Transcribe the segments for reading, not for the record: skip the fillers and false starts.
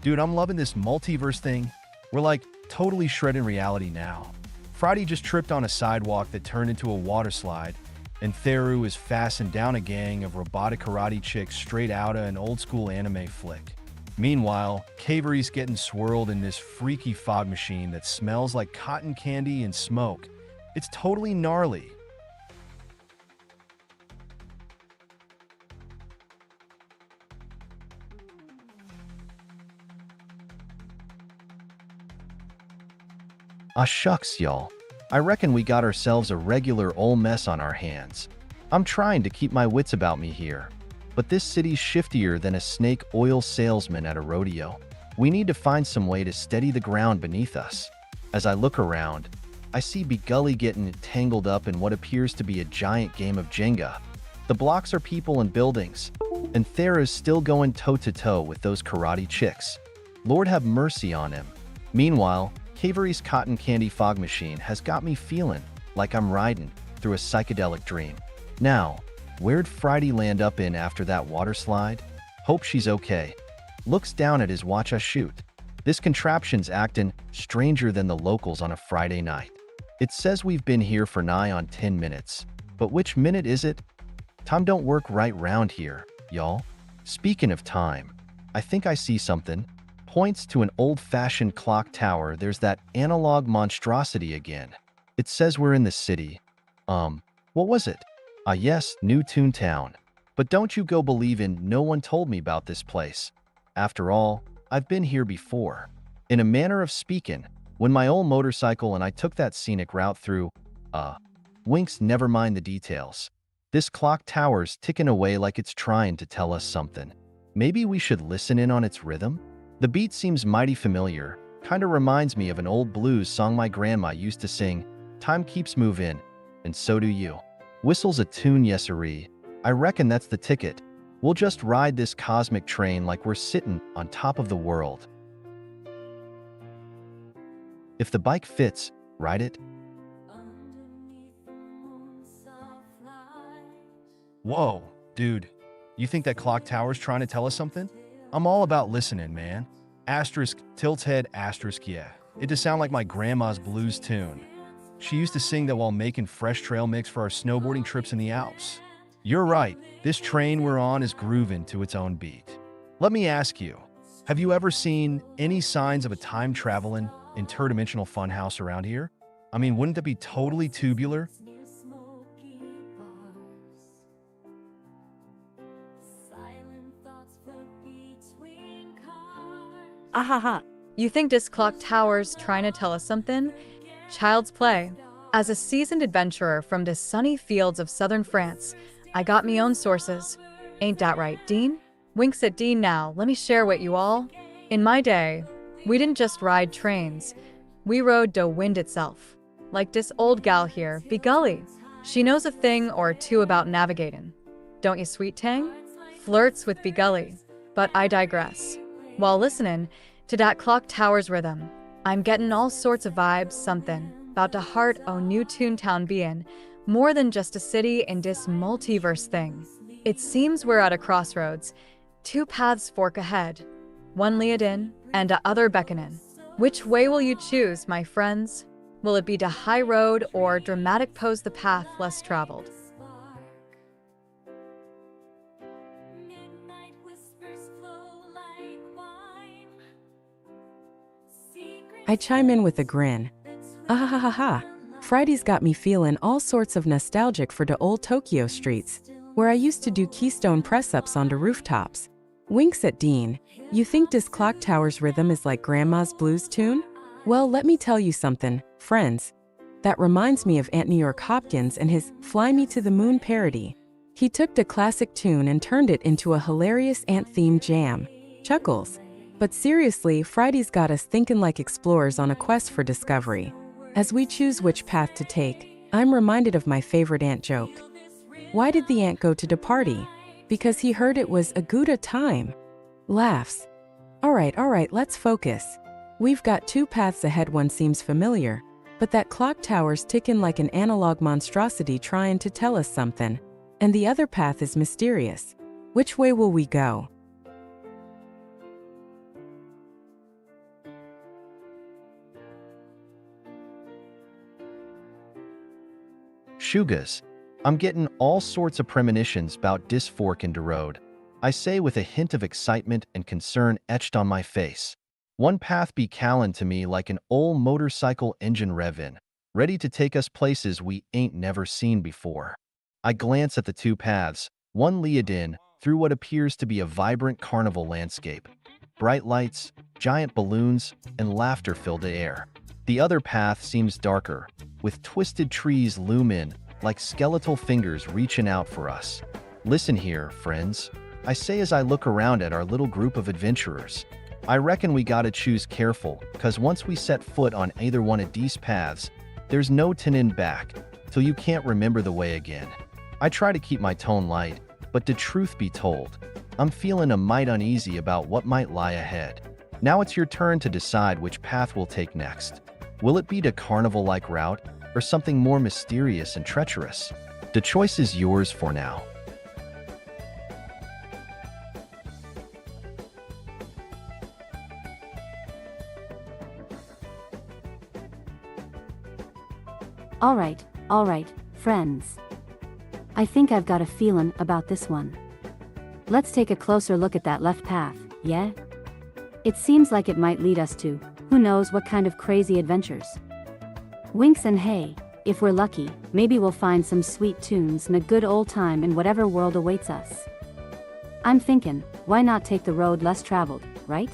Dude, I'm loving this multiverse thing. We're like totally shredding reality now. Friday just tripped on a sidewalk that turned into a water slide, and tHE is fastened down a gang of robotic karate chicks straight outta an old school anime flick. Meanwhile, Cavery's getting swirled in this freaky fog machine that smells like cotton candy and smoke. It's totally gnarly. Ah shucks, y'all. I reckon we got ourselves a regular ol' mess on our hands. I'm trying to keep my wits about me here, but this city's shiftier than a snake oil salesman at a rodeo. We need to find some way to steady the ground beneath us. As I look around, I see Gully getting tangled up in what appears to be a giant game of Jenga. The blocks are people and buildings, and tHE is still going toe-to-toe with those karate chicks. Lord have mercy on him. Meanwhile, Cavery's cotton candy fog machine has got me feeling like I'm riding through a psychedelic dream. Now, where'd Friday land up in after that water slide? Hope she's okay. Looks down at his watch as shoot. This contraption's acting stranger than the locals on a Friday night. It says we've been here for nigh on 10 minutes. But which minute is it? Time don't work right round here, y'all. Speaking of time, I think I see something. Points to an old-fashioned clock tower. There's that analog monstrosity again. It says we're in the city. What was it? Ah yes, New Toontown. But don't you go believin' no one told me about this place. After all, I've been here before. In a manner of speaking, when my old motorcycle and I took that scenic route through, Winks, never mind the details. This clock tower's ticking away like it's trying to tell us something. Maybe we should listen in on its rhythm? The beat seems mighty familiar, kinda reminds me of an old blues song my grandma used to sing. Time keeps moving, and so do you. Whistles a tune, yes-sirree. I reckon that's the ticket. We'll just ride this cosmic train like we're sitting on top of the world. If the bike fits, ride it. Whoa, dude. You think that clock tower's trying to tell us something? I'm all about listening, man. Asterisk, tilt head, asterisk, yeah. It does sound like my grandma's blues tune. She used to sing that while making fresh trail mix for our snowboarding trips in the Alps. You're right, this train we're on is grooving to its own beat. Let me ask you, have you ever seen any signs of a time-traveling, interdimensional funhouse around here? I mean, wouldn't that be totally tubular? Ahaha. You think this clock tower's trying to tell us something? Child's play. As a seasoned adventurer from the sunny fields of southern France, I got me own sources. Ain't that right, Dean? Winks at Dean now, let me share with you all. In my day, we didn't just ride trains. We rode the wind itself. Like this old gal here, Gully. She knows a thing or two about navigating. Don't you, Sweet Tang? Flirts with Gully. But I digress. While listening to that clock tower's rhythm, I'm getting all sorts of vibes, something about the heart o' New Toontown being more than just a city in this multiverse thing. It seems we're at a crossroads. Two paths fork ahead, one lead in and the other beckoning. Which way will you choose, my friends? Will it be the high road or dramatic pose the path less traveled? I chime in with a grin. Ahahaha. Friday's got me feeling all sorts of nostalgic for the old Tokyo streets, where I used to do keystone press-ups onto rooftops. Winks at Dean. You think this clock tower's rhythm is like grandma's blues tune? Well, let me tell you something, friends. That reminds me of Aunt New York Hopkins and his Fly Me to the Moon parody. He took the classic tune and turned it into a hilarious ant-themed jam. Chuckles. But seriously, Friday's got us thinking like explorers on a quest for discovery. As we choose which path to take, I'm reminded of my favorite ant joke. Why did the ant go to the party? Because he heard it was a good time. Laughs. All right, let's focus. We've got two paths ahead. One seems familiar, but that clock tower's ticking like an analog monstrosity trying to tell us something. And the other path is mysterious. Which way will we go? Shugas, I'm getting all sorts of premonitions about dis fork and road. I say with a hint of excitement and concern etched on my face. One path be calling to me like an old motorcycle engine revving, ready to take us places we ain't never seen before. I glance at the two paths, one lead in through what appears to be a vibrant carnival landscape. Bright lights, giant balloons, and laughter fill the air. The other path seems darker, with twisted trees loom in like skeletal fingers reaching out for us. Listen here, friends, I say as I look around at our little group of adventurers. I reckon we gotta choose careful, cause once we set foot on either one of these paths, there's no turning back, till you can't remember the way again. I try to keep my tone light, but the truth be told, I'm feeling a mite uneasy about what might lie ahead. Now it's your turn to decide which path we'll take next. Will it be the carnival-like route, or something more mysterious and treacherous? The choice is yours for now. All right, friends. I think I've got a feeling about this one. Let's take a closer look at that left path, yeah? It seems like it might lead us to, who knows what kind of crazy adventures. Winks and hey, if we're lucky, maybe we'll find some sweet tunes and a good old time in whatever world awaits us. I'm thinking, why not take the road less traveled, right?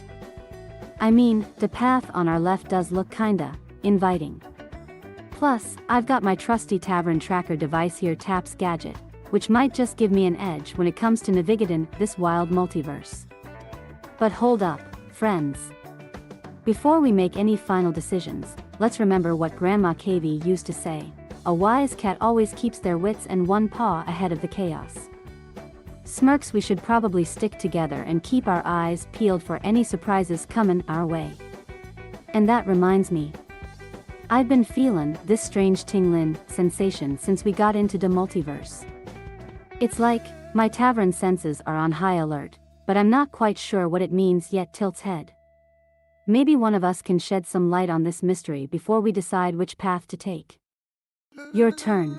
I mean, the path on our left does look kinda inviting. Plus, I've got my trusty tavern tracker device here, TaPS gadget, which might just give me an edge when it comes to navigating this wild multiverse. But hold up, friends. Before we make any final decisions, let's remember what Grandma Cavey used to say: a wise cat always keeps their wits and one paw ahead of the chaos. Smirks, we should probably stick together and keep our eyes peeled for any surprises coming our way. And that reminds me, I've been feeling this strange tingling sensation since we got into the multiverse. It's like my tavern senses are on high alert, but I'm not quite sure what it means yet. Tilts head. Maybe one of us can shed some light on this mystery before we decide which path to take. Your turn.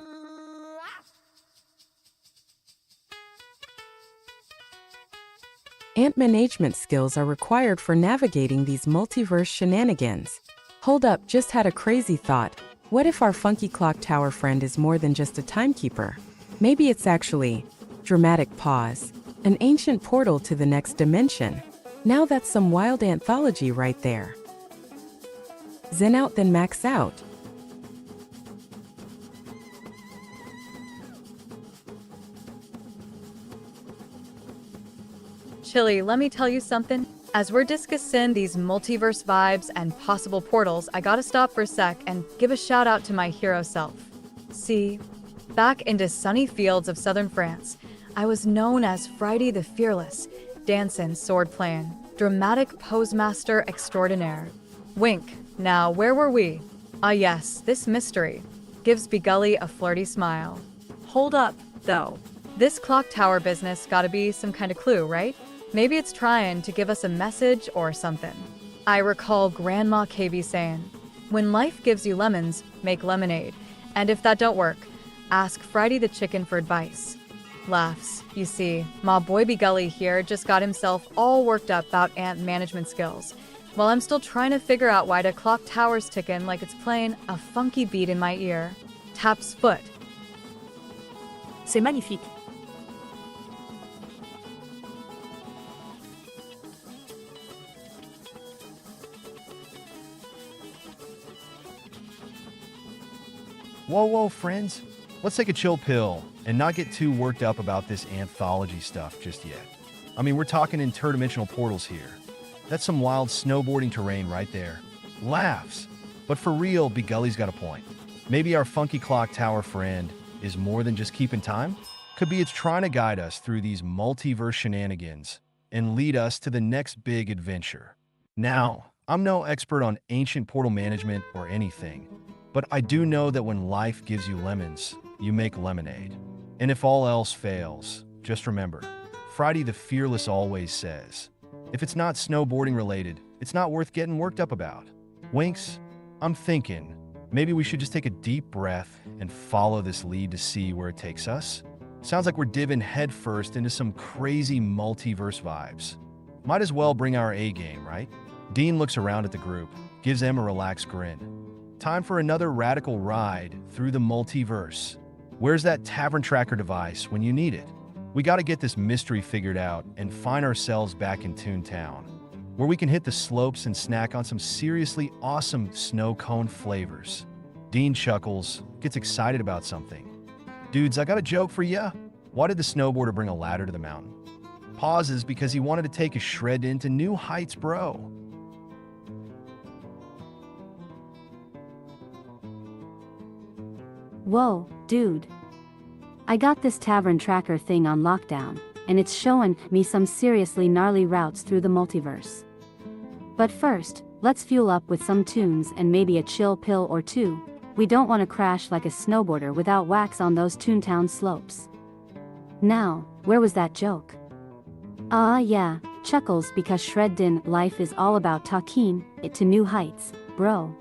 Ant management skills are required for navigating these multiverse shenanigans. Hold up, just had a crazy thought. What if our funky clock tower friend is more than just a timekeeper? Maybe it's actually, dramatic pause, an ancient portal to the next dimension. Now that's some wild anthology right there. Zen out then max out. Chili, let me tell you something. As we're discussing these multiverse vibes and possible portals, I gotta stop for a sec and give a shout out to my hero self. See, back into sunny fields of southern France, I was known as Friday the Fearless, dancing, sword playing, dramatic pose master extraordinaire. Wink. Now, where were we? Ah yes, this mystery gives Begully a flirty smile. Hold up, though. This clock tower business gotta be some kind of clue, right? Maybe it's trying to give us a message or something. I recall Grandma Cavey saying, when life gives you lemons, make lemonade. And if that don't work, ask Friday the chicken for advice. Laughs. You see, my boy Begully here just got himself all worked up about ant management skills, while I'm still trying to figure out why the clock tower's ticking like it's playing a funky beat in my ear. Taps foot. C'est magnifique. Whoa, friends. Let's take a chill pill and not get too worked up about this anthology stuff just yet. I mean, we're talking interdimensional portals here. That's some wild snowboarding terrain right there. Laughs. But for real, Begully's got a point. Maybe our funky clock tower friend is more than just keeping time? Could be it's trying to guide us through these multiverse shenanigans and lead us to the next big adventure. Now, I'm no expert on ancient portal management or anything, but I do know that when life gives you lemons, you make lemonade. And if all else fails, just remember, Friday the Fearless always says, if it's not snowboarding related, it's not worth getting worked up about. Winks, I'm thinking, Maybe we should just take a deep breath and follow this lead to see where it takes us. Sounds like we're diving headfirst into some crazy multiverse vibes. Might as well bring our A game, right? Dean looks around at the group, gives them a relaxed grin. Time for another radical ride through the multiverse. Where's that tavern tracker device when you need it? We gotta get this mystery figured out and find ourselves back in Toontown, where we can hit the slopes and snack on some seriously awesome snow cone flavors. Dean chuckles, gets excited about something. Dudes, I got a joke for ya. Why did the snowboarder bring a ladder to the mountain? Pauses because he wanted to take a shred into new heights, bro. Whoa, dude. I got this tavern tracker thing on lockdown, and it's showing me some seriously gnarly routes through the multiverse. But first, let's fuel up with some tunes and maybe a chill pill or two. We don't want to crash like a snowboarder without wax on those Toontown slopes. Now, where was that joke? Yeah, chuckles because shredded life is all about taking it to new heights, bro.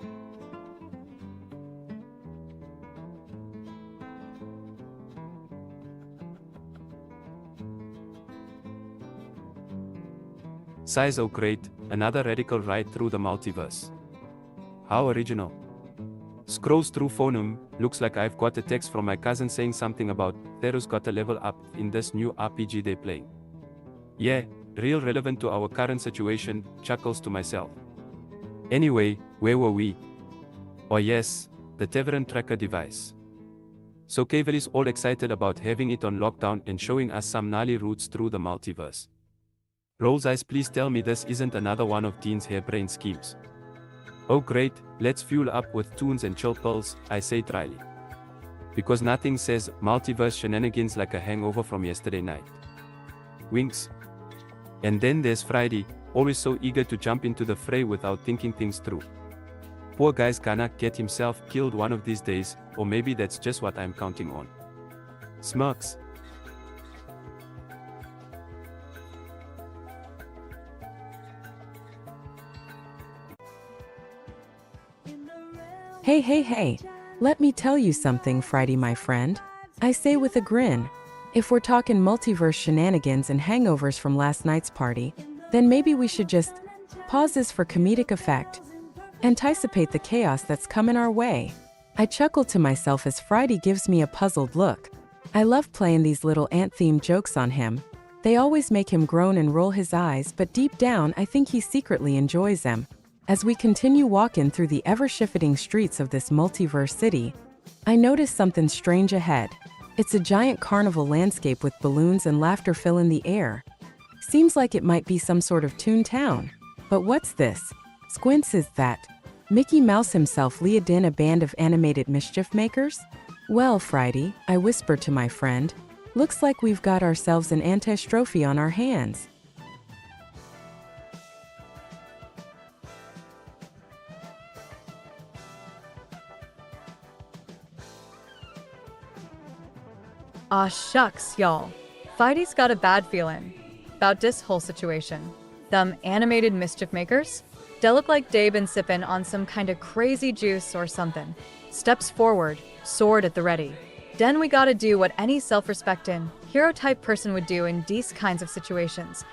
Size oh great, another radical ride through the multiverse. How original. Scrolls through phonum, looks like I've got a text from my cousin saying something about Thero's got a level up in this new RPG they're playing. Yeah, real relevant to our current situation, chuckles to myself. Anyway, where were we? Oh yes, the tavern tracker device. So Cavill is all excited about having it on lockdown and showing us some gnarly routes through the multiverse. Rolls eyes, please tell me this isn't another one of Dean's harebrained schemes. Oh great, let's fuel up with tunes and chill pills, I say dryly. Because nothing says multiverse shenanigans like a hangover from yesterday night. Winks. And then there's Friday, always so eager to jump into the fray without thinking things through. Poor guy's gonna get himself killed one of these days, or maybe that's just what I'm counting on. Smirks. Hey, let me tell you something, Friday my friend. I say with a grin. If we're talking multiverse shenanigans and hangovers from last night's party, then maybe we should just pause this for comedic effect, anticipate the chaos that's coming our way. I chuckle to myself as Friday gives me a puzzled look. I love playing these little ant-themed jokes on him. They always make him groan and roll his eyes, but deep down I think he secretly enjoys them. As we continue walking through the ever-shifting streets of this multiverse city, I notice something strange ahead. It's a giant carnival landscape with balloons and laughter filling the air. Seems like it might be some sort of Toontown. But what's this? Squints, is that Mickey Mouse himself lead in a band of animated mischief makers? Well, Friday, I whisper to my friend, looks like we've got ourselves an antistrophe on our hands. Aw shucks, y'all. Friday's got a bad feeling about this whole situation. Them animated mischief makers? They look like they been sipping on some kind of crazy juice or something. Steps forward, sword at the ready. Then we gotta do what any self-respecting, hero-type person would do in these kinds of situations.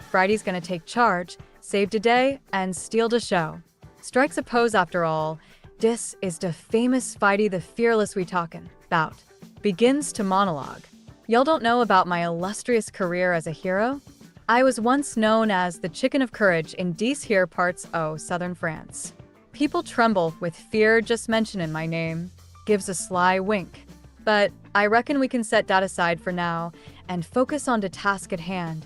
Friday's gonna take charge, save the day, and steal the show. Strikes a pose after all. This is the famous Friday the Fearless we talkin' about. Begins to monologue. Y'all don't know about my illustrious career as a hero? I was once known as the Chicken of Courage in these here parts o' southern France. People tremble with fear just mentioning my name. Gives a sly wink. But I reckon we can set that aside for now and focus on the task at hand.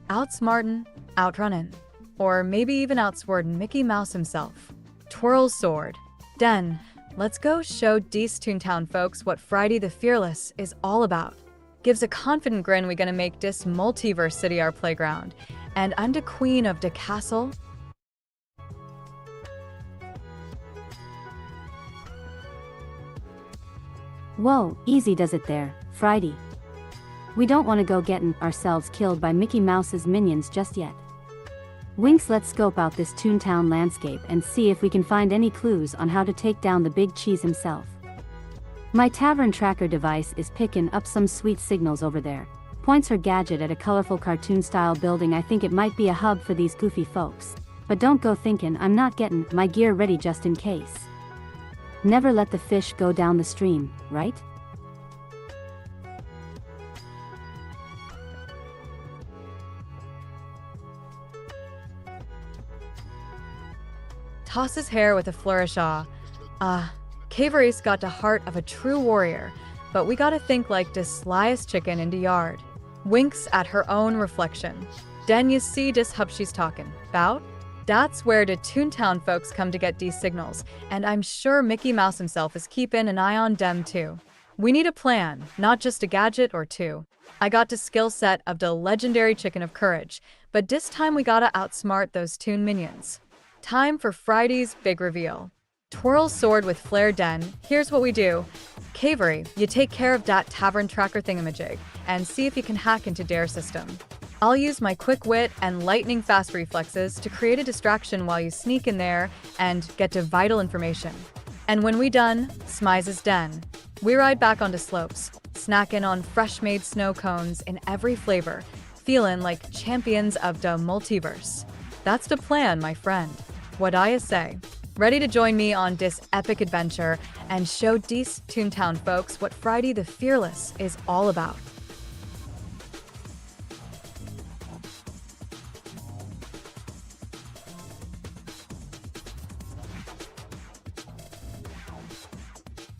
Outsmartin', outrunnin', or maybe even outswordin' Mickey Mouse himself. Twirls sword. Den. Let's go show these Toontown folks what Friday the Fearless is all about. Gives a confident grin we gonna make this multiverse city our playground. And I'm the queen of the castle. Whoa, easy does it there, Friday. We don't want to go getting ourselves killed by Mickey Mouse's minions just yet. Winks, let's scope out this Toontown landscape and see if we can find any clues on how to take down the big cheese himself. My tavern tracker device is picking up some sweet signals over there. Points her gadget at a colorful cartoon-style building. I think it might be a hub for these goofy folks. But don't go thinking I'm not getting my gear ready just in case. Never let the fish go down the stream, right? Toss his hair with a flourish. Cavery's got the heart of a true warrior, but we gotta think like the slyest chicken in the yard. Winks at her own reflection. Den you see dis hub she's talking about? That's where the Toontown folks come to get these signals, and I'm sure Mickey Mouse himself is keeping an eye on them too. We need a plan, not just a gadget or two. I got the skill set of the legendary chicken of courage, but this time we gotta outsmart those Toon minions. Time for Friday's big reveal. Twirl sword with flare. Den, here's what we do. Cavery, you take care of that tavern tracker thingamajig, and see if you can hack into their system. I'll use my quick wit and lightning fast reflexes to create a distraction while you sneak in there and get to vital information. And when we done, Smizes Den. We ride back onto slopes, snacking on fresh-made snow cones in every flavor, feeling like champions of the multiverse. That's the plan, my friend. What I say? Ready to join me on this epic adventure and show these Toontown folks what Friday the Fearless is all about.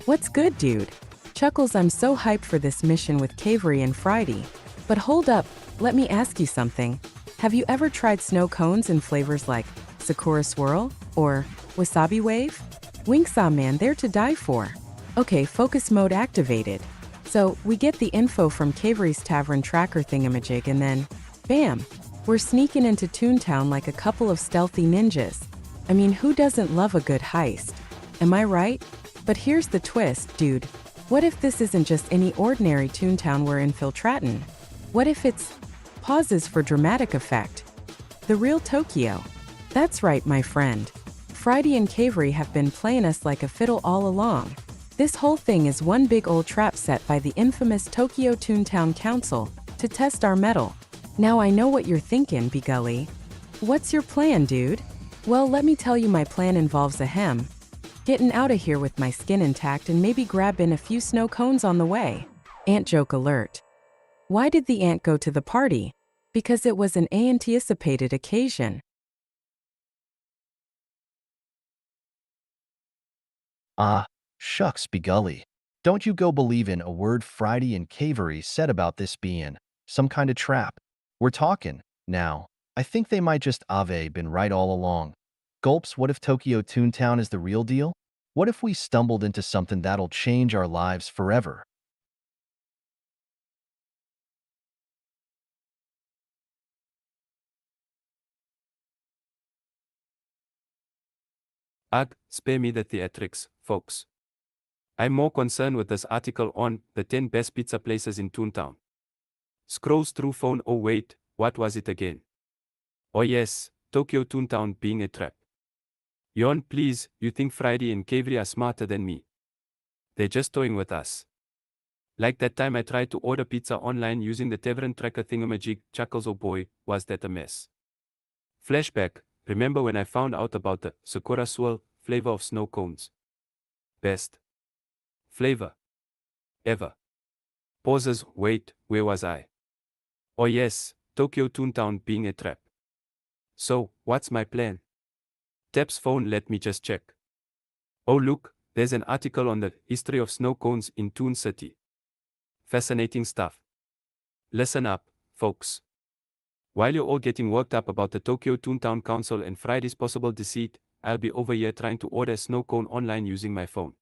What's good, dude? Chuckles, I'm so hyped for this mission with Cavery and Friday. But hold up, let me ask you something. Have you ever tried snow cones in flavors like Sakura Swirl or Wasabi Wave? Winks, man, they're to die for. Okay, focus mode activated. So, we get the info from Cavery's tavern tracker thingamajig and then, bam! We're sneaking into Toontown like a couple of stealthy ninjas. I mean, who doesn't love a good heist? Am I right? But here's the twist, dude. What if this isn't just any ordinary Toontown we're infiltrating? What if it's pauses for dramatic effect? The real Tokyo. That's right, my friend. Friday and Cavery have been playing us like a fiddle all along. This whole thing is one big old trap set by the infamous Tokyo Toontown Council to test our mettle. Now I know what you're thinking, Begully. What's your plan, dude? Well, let me tell you, my plan involves getting out of here with my skin intact and maybe grabbing a few snow cones on the way. Ant joke alert. Why did the ant go to the party? Because it was an anticipated occasion. Shucks, Begully. Don't you go believe in a word Friday and Cavery said about this being some kind of trap. We're talking, now. I think they might just been right all along. Gulps, what if Tokyo Toontown is the real deal? What if we stumbled into something that'll change our lives forever? Spare me the theatrics, folks. I'm more concerned with this article on the 10 best pizza places in Toontown. Scrolls through phone. Oh wait, what was it again? Oh yes, Tokyo Toontown being a trap. Yon, please, you think Friday and Cavery are smarter than me? They're just toying with us. Like that time I tried to order pizza online using the tavern tracker thingamajig. Chuckles, oh boy, was that a mess. Flashback, remember when I found out about the Sakura Swirl flavor of snow cones? Best flavor ever. Pauses, wait, where was I? Oh yes, Tokyo Toontown being a trap. So, what's my plan? Taps phone, let me just check. Oh look, there's an article on the history of snow cones in Toon City. Fascinating stuff. Listen up, folks. While you're all getting worked up about the Tokyo Toontown Council and Friday's possible deceit, I'll be over here trying to order a snow cone online using my phone.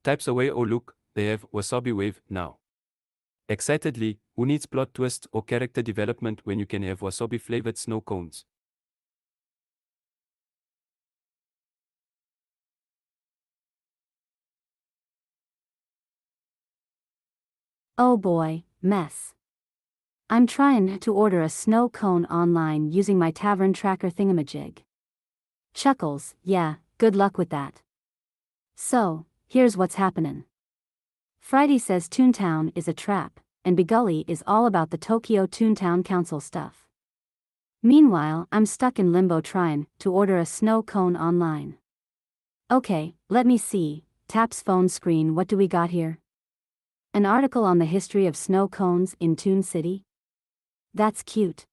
Types away. Oh look, they have Wasabi Wave now. Excitedly, who needs plot twists or character development when you can have wasabi flavored snow cones? Oh boy, mess. I'm trying to order a snow cone online using my tavern tracker thingamajig. Chuckles, yeah, good luck with that. So, here's what's happening. Friday says Toontown is a trap, and Begully is all about the Tokyo Toontown Council stuff. Meanwhile, I'm stuck in limbo trying to order a snow cone online. Okay, let me see. Taps phone screen. What do we got here? An article on the history of snow cones in Toon City? That's cute.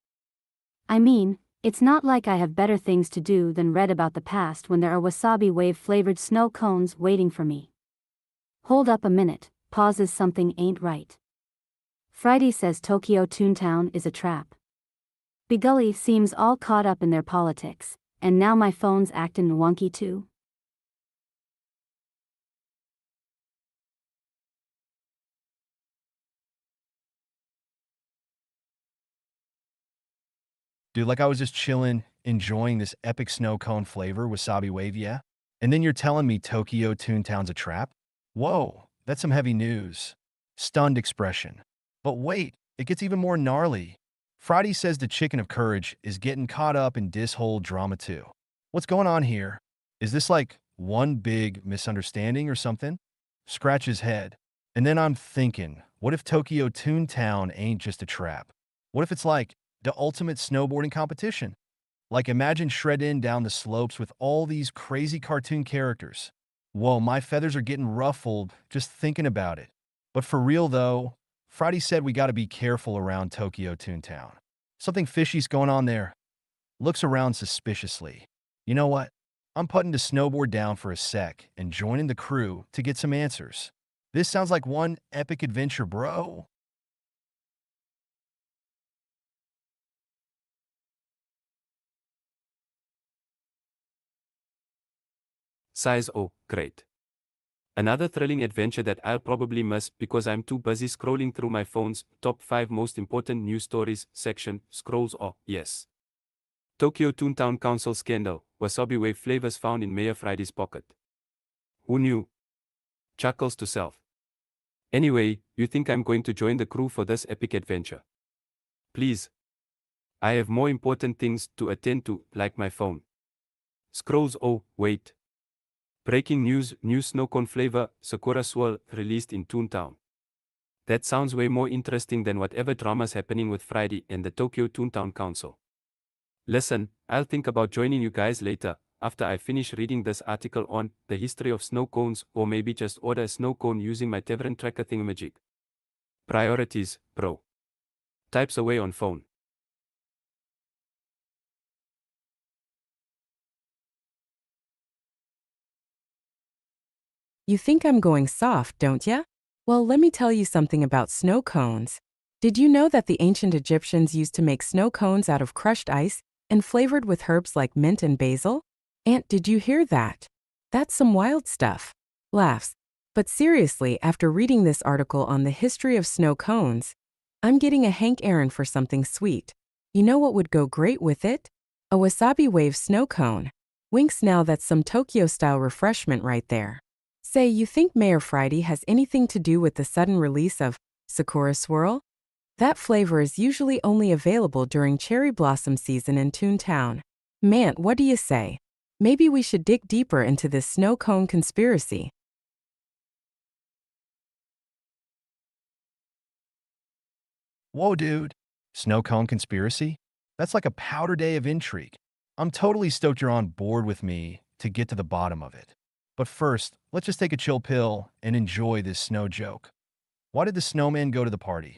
I mean, it's not like I have better things to do than read about the past when there are wasabi wave flavored snow cones waiting for me. Hold up a minute, pauses something ain't right. Friday says Tokyo Toontown is a trap. Begully seems all caught up in their politics, and now my phone's actin' wonky too. Dude, like I was just chilling, enjoying this epic snow cone flavor, wasabi wave, yeah? And then you're telling me Tokyo Toontown's a trap? Whoa, that's some heavy news. Stunned expression. But wait, it gets even more gnarly. Friday says the chicken of courage is getting caught up in this whole drama too. What's going on here? Is this like one big misunderstanding or something? Scratch his head. And then I'm thinking, what if Tokyo Toontown ain't just a trap? What if it's like the ultimate snowboarding competition? Like imagine shredding down the slopes with all these crazy cartoon characters. Whoa, my feathers are getting ruffled just thinking about it. But for real though, Friday said we gotta be careful around Tokyo Toontown. Something fishy's going on there. Looks around suspiciously. You know what? I'm putting the snowboard down for a sec and joining the crew to get some answers. This sounds like one epic adventure, bro. Size oh, great. Another thrilling adventure that I'll probably miss because I'm too busy scrolling through my phone's top 5 most important news stories section. Scrolls oh, yes. Tokyo Toontown Council scandal, wasabi wave flavors found in Mayor Friday's pocket. Who knew? Chuckles to self. Anyway, you think I'm going to join the crew for this epic adventure? Please. I have more important things to attend to, like my phone. Scrolls oh, wait. Breaking news, new snowcone flavor, Sakura Swirl, released in Toontown. That sounds way more interesting than whatever drama's happening with Friday and the Tokyo Toontown Council. Listen, I'll think about joining you guys later, after I finish reading this article on the history of snow cones, or maybe just order a snow cone using my tavern tracker thingamajig. Priorities, bro. Types away on phone. You think I'm going soft, don't ya? Well, let me tell you something about snow cones. Did you know that the ancient Egyptians used to make snow cones out of crushed ice and flavored with herbs like mint and basil? Aunt, did you hear that? That's some wild stuff. Laughs. But seriously, after reading this article on the history of snow cones, I'm getting a hank-errand for something sweet. You know what would go great with it? A wasabi wave snow cone. Winks, now that's some Tokyo-style refreshment right there. Say, you think Mayor Friday has anything to do with the sudden release of Sakura Swirl? That flavor is usually only available during cherry blossom season in Toontown. Man, what do you say? Maybe we should dig deeper into this snow cone conspiracy. Whoa, dude. Snow cone conspiracy? That's like a powder day of intrigue. I'm totally stoked you're on board with me to get to the bottom of it. But first, let's just take a chill pill and enjoy this snow joke. Why did the snowman go to the party?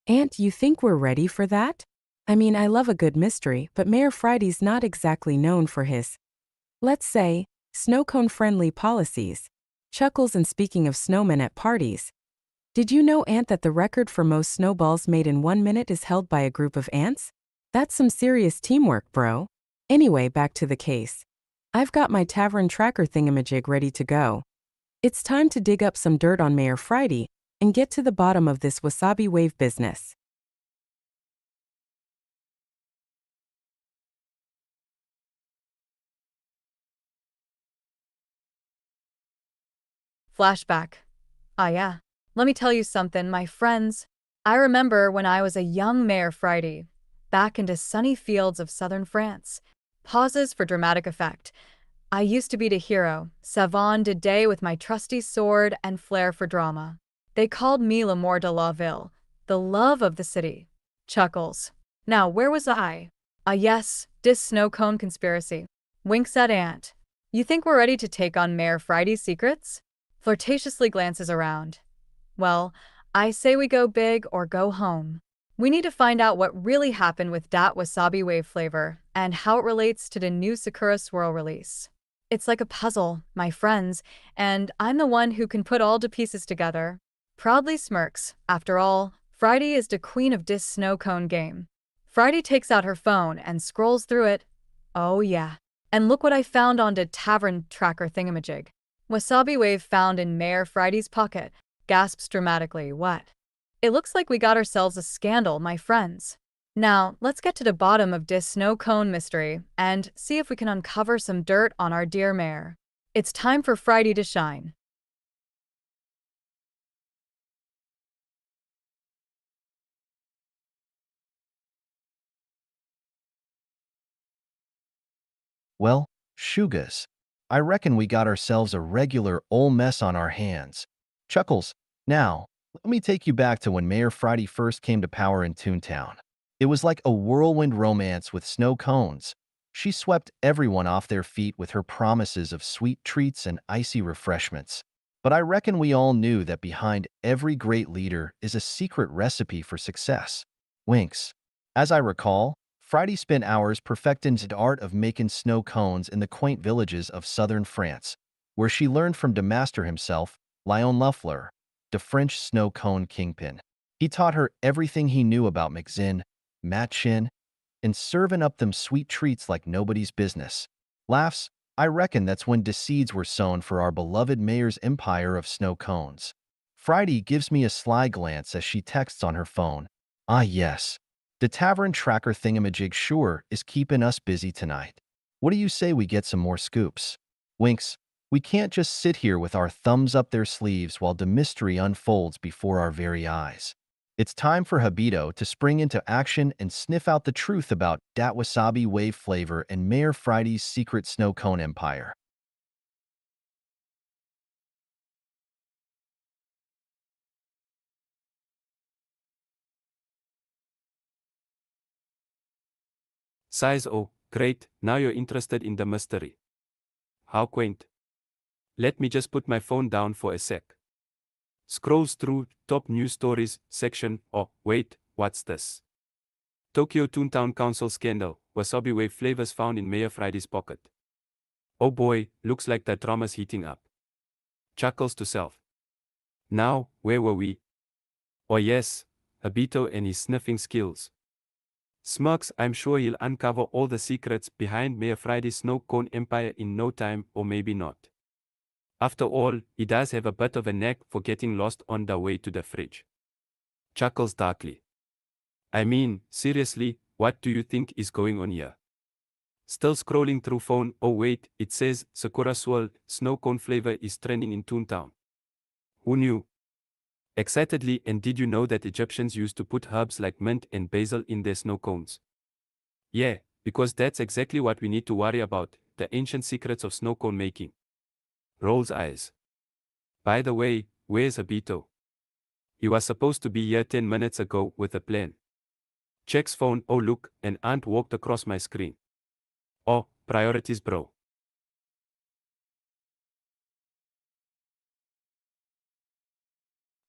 Aunt, you think we're ready for that? I mean, I love a good mystery, but Mayor Friday's not exactly known for his, let's say, snow cone-friendly policies. Chuckles. And speaking of snowmen at parties, did you know, Aunt, that the record for most snowballs made in 1 minute is held by a group of ants? That's some serious teamwork, bro. Anyway, back to the case. I've got my tavern tracker thingamajig ready to go. It's time to dig up some dirt on Mayor Friday and get to the bottom of this wasabi wave business. Flashback. Ah, yeah. Let me tell you something, my friends. I remember when I was a young Mayor Friday, back into sunny fields of southern France. Pauses for dramatic effect. I used to be the hero, savon de day with my trusty sword and flair for drama. They called me l'amour de la ville, the love of the city. Chuckles. Now, where was I? Ah, yes, dis snow cone conspiracy. Winks at Aunt. You think we're ready to take on Mayor Friday's secrets? Flirtatiously glances around. Well, I say we go big or go home. We need to find out what really happened with that wasabi wave flavor and how it relates to the new Sakura Swirl release. It's like a puzzle, my friends, and I'm the one who can put all the pieces together. Proudly smirks. After all, Friday is the queen of dis snow cone game. Friday takes out her phone and scrolls through it. Oh yeah. And look what I found on the tavern tracker thingamajig. Wasabi wave found in Mayor Friday's pocket. Gasps dramatically. What? It looks like we got ourselves a scandal, my friends. Now, let's get to the bottom of this snow cone mystery and see if we can uncover some dirt on our dear mayor. It's time for Friday to shine. Well, Shugas, I reckon we got ourselves a regular ol' mess on our hands. Chuckles, now, let me take you back to when Mayor Friday first came to power in Toontown. It was like a whirlwind romance with snow cones. She swept everyone off their feet with her promises of sweet treats and icy refreshments. But I reckon we all knew that behind every great leader is a secret recipe for success. Winks. As I recall, Friday spent hours perfecting the art of making snow cones in the quaint villages of southern France, where she learned from the master himself, rOLLER, the French snow cone kingpin. He taught her everything he knew about Mixin, Matchin, and serving up them sweet treats like nobody's business. Laughs, I reckon that's when the seeds were sown for our beloved mayor's empire of snow cones. Friday gives me a sly glance as she texts on her phone. Ah yes, the tavern tracker thingamajig sure is keeping us busy tonight. What do you say we get some more scoops? Winks, we can't just sit here with our thumbs up their sleeves while the mystery unfolds before our very eyes. It's time for Habito to spring into action and sniff out the truth about dat wasabi wave flavor and Mayor Friday's secret snow cone empire. Size oh, great, now you're interested in the mystery. How quaint. Let me just put my phone down for a sec. Scrolls through top news stories section. Oh, wait, what's this? Tokyo Toontown Council scandal, wasabi wave flavors found in Mayor Friday's pocket. Oh boy, looks like that drama's heating up. Chuckles to self. Now, where were we? Oh yes, Habito and his sniffing skills. Smirks, I'm sure he'll uncover all the secrets behind Mayor Friday's snow cone empire in no time, or maybe not. After all, he does have a bit of a knack for getting lost on the way to the fridge. Chuckles darkly. I mean, seriously, what do you think is going on here? Still scrolling through phone. Oh wait, it says Sakura Swirl snow cone flavor is trending in Toontown. Who knew? Excitedly, and did you know that Egyptians used to put herbs like mint and basil in their snow cones? Yeah, because that's exactly what we need to worry about, the ancient secrets of snow cone making. Rolls eyes. By the way, where's Habito? He was supposed to be here 10 minutes ago with a plan. Checks phone. Oh look, an ant walked across my screen. Oh, priorities bro.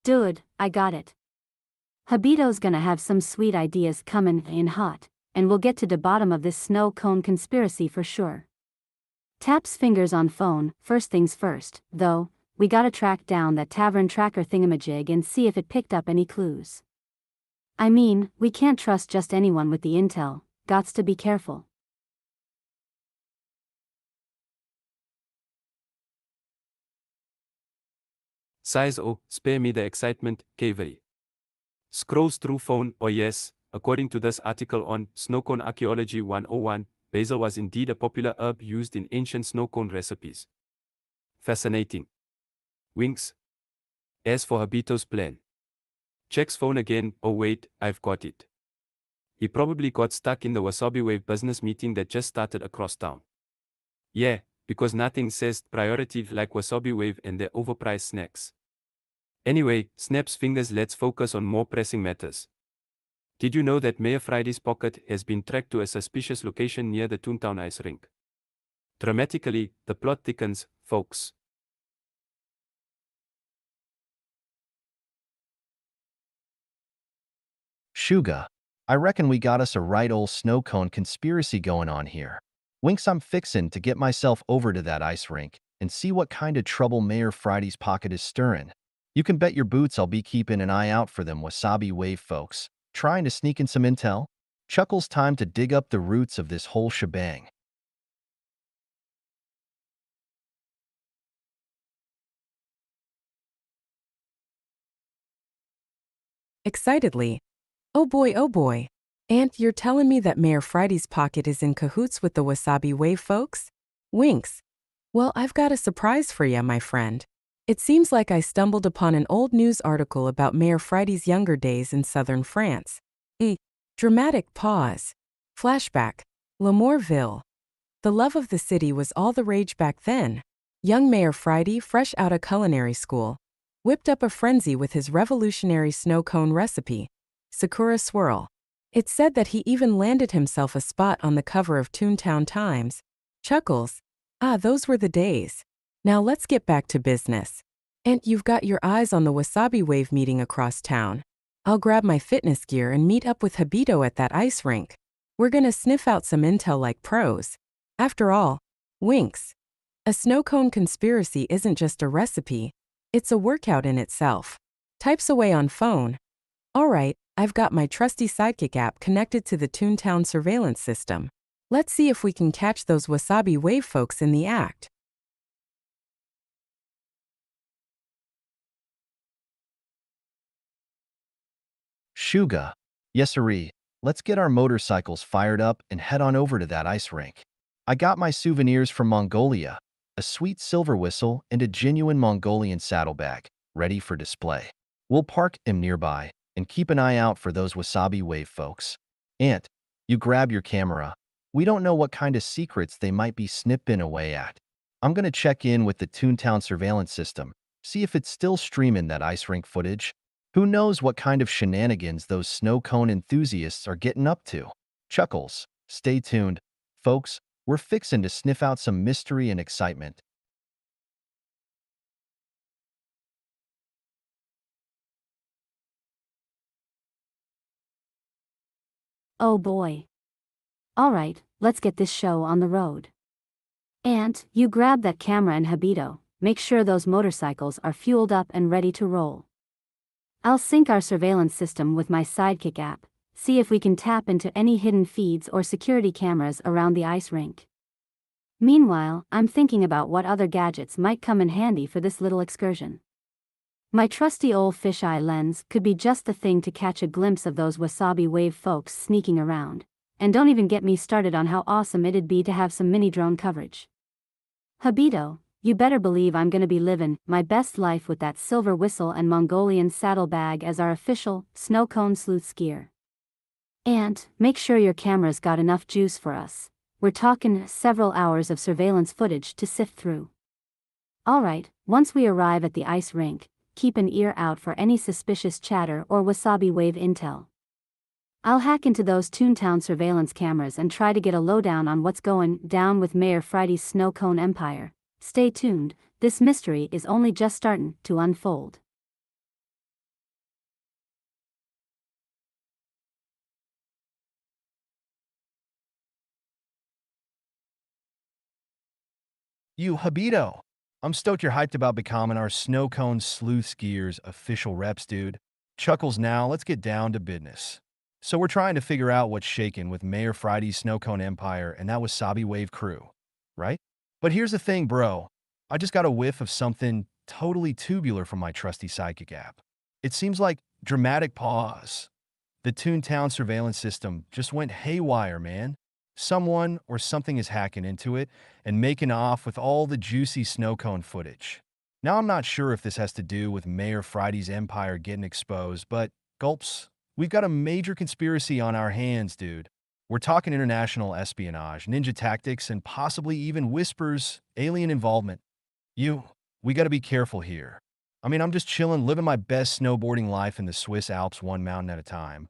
Dude, I got it. Habito's gonna have some sweet ideas comin' in hot, and we'll get to the bottom of this snow cone conspiracy for sure. Taps fingers on phone. First things first, though, we gotta track down that tavern tracker thingamajig and see if it picked up any clues. I mean, we can't trust just anyone with the intel, gots to be careful. Size oh, spare me the excitement, KV. Scrolls through phone. Oh yes, according to this article on Snow Cone Archaeology 101, basil was indeed a popular herb used in ancient snow cone recipes. Fascinating. Winks. As for Habito's plan. Checks phone again. Oh wait, I've got it. He probably got stuck in the Wasabi Wave business meeting that just started across town. Yeah, because nothing says priority like Wasabi Wave and their overpriced snacks. Anyway, snaps fingers, let's focus on more pressing matters. Did you know that Mayor Friday's pocket has been tracked to a suspicious location near the Toontown ice rink? Dramatically, the plot thickens, folks. Shuga, I reckon we got us a right ol' snow cone conspiracy going on here. Winks, I'm fixin' to get myself over to that ice rink and see what kind of trouble Mayor Friday's pocket is stirring. You can bet your boots I'll be keeping an eye out for them Wasabi Wave folks, trying to sneak in some intel. Chuckles, time to dig up the roots of this whole shebang. Excitedly, oh boy, Aunt, you're telling me that Mayor Friday's pocket is in cahoots with the Wasabi Wave folks? Winks. Well, I've got a surprise for ya, my friend. It seems like I stumbled upon an old news article about Mayor Friday's younger days in southern France. Dramatic pause. Flashback. Lamourville. The love of the city was all the rage back then. Young Mayor Friday, fresh out of culinary school, whipped up a frenzy with his revolutionary snow cone recipe, Sakura Swirl. It's said that he even landed himself a spot on the cover of Toontown Times. Chuckles. Ah, those were the days. Now let's get back to business. And you've got your eyes on the Wasabi Wave meeting across town. I'll grab my fitness gear and meet up with Habito at that ice rink. We're gonna sniff out some intel like pros. After all, Winks. A snow cone conspiracy isn't just a recipe, it's a workout in itself. Types away on phone. Alright, I've got my trusty Sidekick app connected to the Toontown surveillance system. Let's see if we can catch those Wasabi Wave folks in the act. Shuga, yesiree, let's get our motorcycles fired up and head on over to that ice rink. I got my souvenirs from Mongolia, a sweet silver whistle and a genuine Mongolian saddlebag, ready for display. We'll park them nearby and keep an eye out for those Wasabi Wave folks. Aunt, you grab your camera. We don't know what kind of secrets they might be snipping away at. I'm gonna check in with the Toontown surveillance system, see if it's still streaming that ice rink footage. Who knows what kind of shenanigans those snow cone enthusiasts are getting up to. Chuckles, stay tuned. Folks, we're fixin' to sniff out some mystery and excitement. Oh boy. Alright, let's get this show on the road. Aunt, you grab that camera and Habito, make sure those motorcycles are fueled up and ready to roll. I'll sync our surveillance system with my Sidekick app, see if we can tap into any hidden feeds or security cameras around the ice rink. Meanwhile, I'm thinking about what other gadgets might come in handy for this little excursion. My trusty old fisheye lens could be just the thing to catch a glimpse of those Wasabi Wave folks sneaking around. And don't even get me started on how awesome it'd be to have some mini drone coverage. Habito, you better believe I'm gonna be living my best life with that silver whistle and Mongolian saddlebag as our official snow cone sleuth skier. And make sure your camera's got enough juice for us. We're talking several hours of surveillance footage to sift through. Alright, once we arrive at the ice rink, keep an ear out for any suspicious chatter or Wasabi Wave intel. I'll hack into those Toontown surveillance cameras and try to get a lowdown on what's going down with Mayor Friday's snow cone empire. Stay tuned, this mystery is only just starting to unfold. You, Habito. I'm stoked you're hyped about becoming our snow cone sleuth skiers official reps, dude. Chuckles, now let's get down to business. So we're trying to figure out what's shaking with Mayor Friday's snow cone empire and that Wasabi Wave crew, right? But here's the thing, bro. I just got a whiff of something totally tubular from my trusty Sidekick app. It seems like dramatic pause. The Toontown surveillance system just went haywire, man. Someone or something is hacking into it and making off with all the juicy snow cone footage. Now I'm not sure if this has to do with Mayor Friday's empire getting exposed, but gulps, we've got a major conspiracy on our hands, dude. We're talking international espionage, ninja tactics, and possibly even whispers, alien involvement. You, we gotta be careful here. I mean, I'm just chilling, living my best snowboarding life in the Swiss Alps one mountain at a time.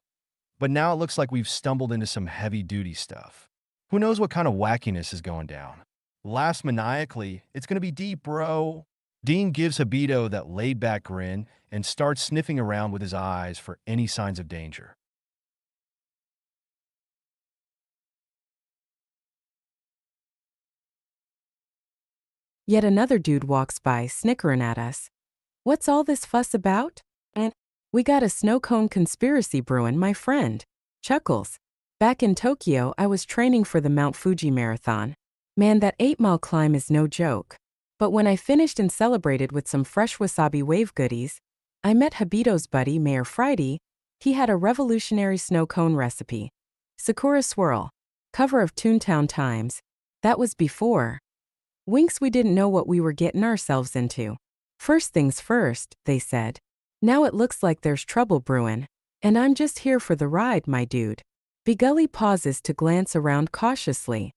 But now it looks like we've stumbled into some heavy-duty stuff. Who knows what kind of wackiness is going down? Laughs maniacally, it's gonna be deep, bro. Dean gives Habito that laid-back grin and starts sniffing around with his eyes for any signs of danger. Yet another dude walks by, snickering at us. What's all this fuss about? And we got a snow cone conspiracy brewing, my friend. Chuckles. Back in Tokyo, I was training for the Mount Fuji Marathon. Man, that 8-mile climb is no joke. But when I finished and celebrated with some fresh wasabi wave goodies, I met Habito's buddy, Mayor Friday. He had a revolutionary snow cone recipe. Sakura Swirl. Cover of Toontown Times. That was before. Winks, we didn't know what we were getting ourselves into. First things first, they said. Now it looks like there's trouble brewing. And I'm just here for the ride, my dude. Bigully pauses to glance around cautiously.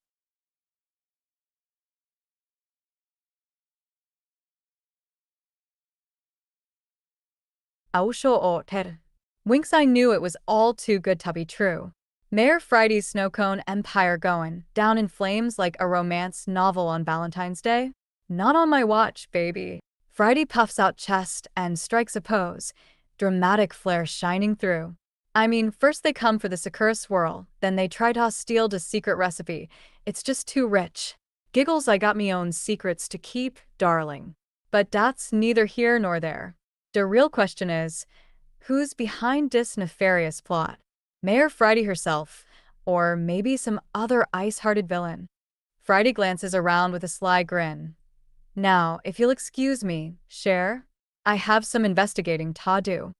Ausho Winks, I knew it was all too good to be true. Mayor Friday's snow cone empire going down in flames like a romance novel on Valentine's Day? Not on my watch, baby. Friday puffs out chest and strikes a pose, dramatic flare shining through. I mean, first they come for the Sakura Swirl, then they try to steal the secret recipe. It's just too rich. Giggles, I got me own secrets to keep, darling. But that's neither here nor there. The real question is, who's behind this nefarious plot? Mayor Friday herself, or maybe some other ice-hearted villain? Friday glances around with a sly grin. Now, if you'll excuse me, Cher, I have some investigating to do.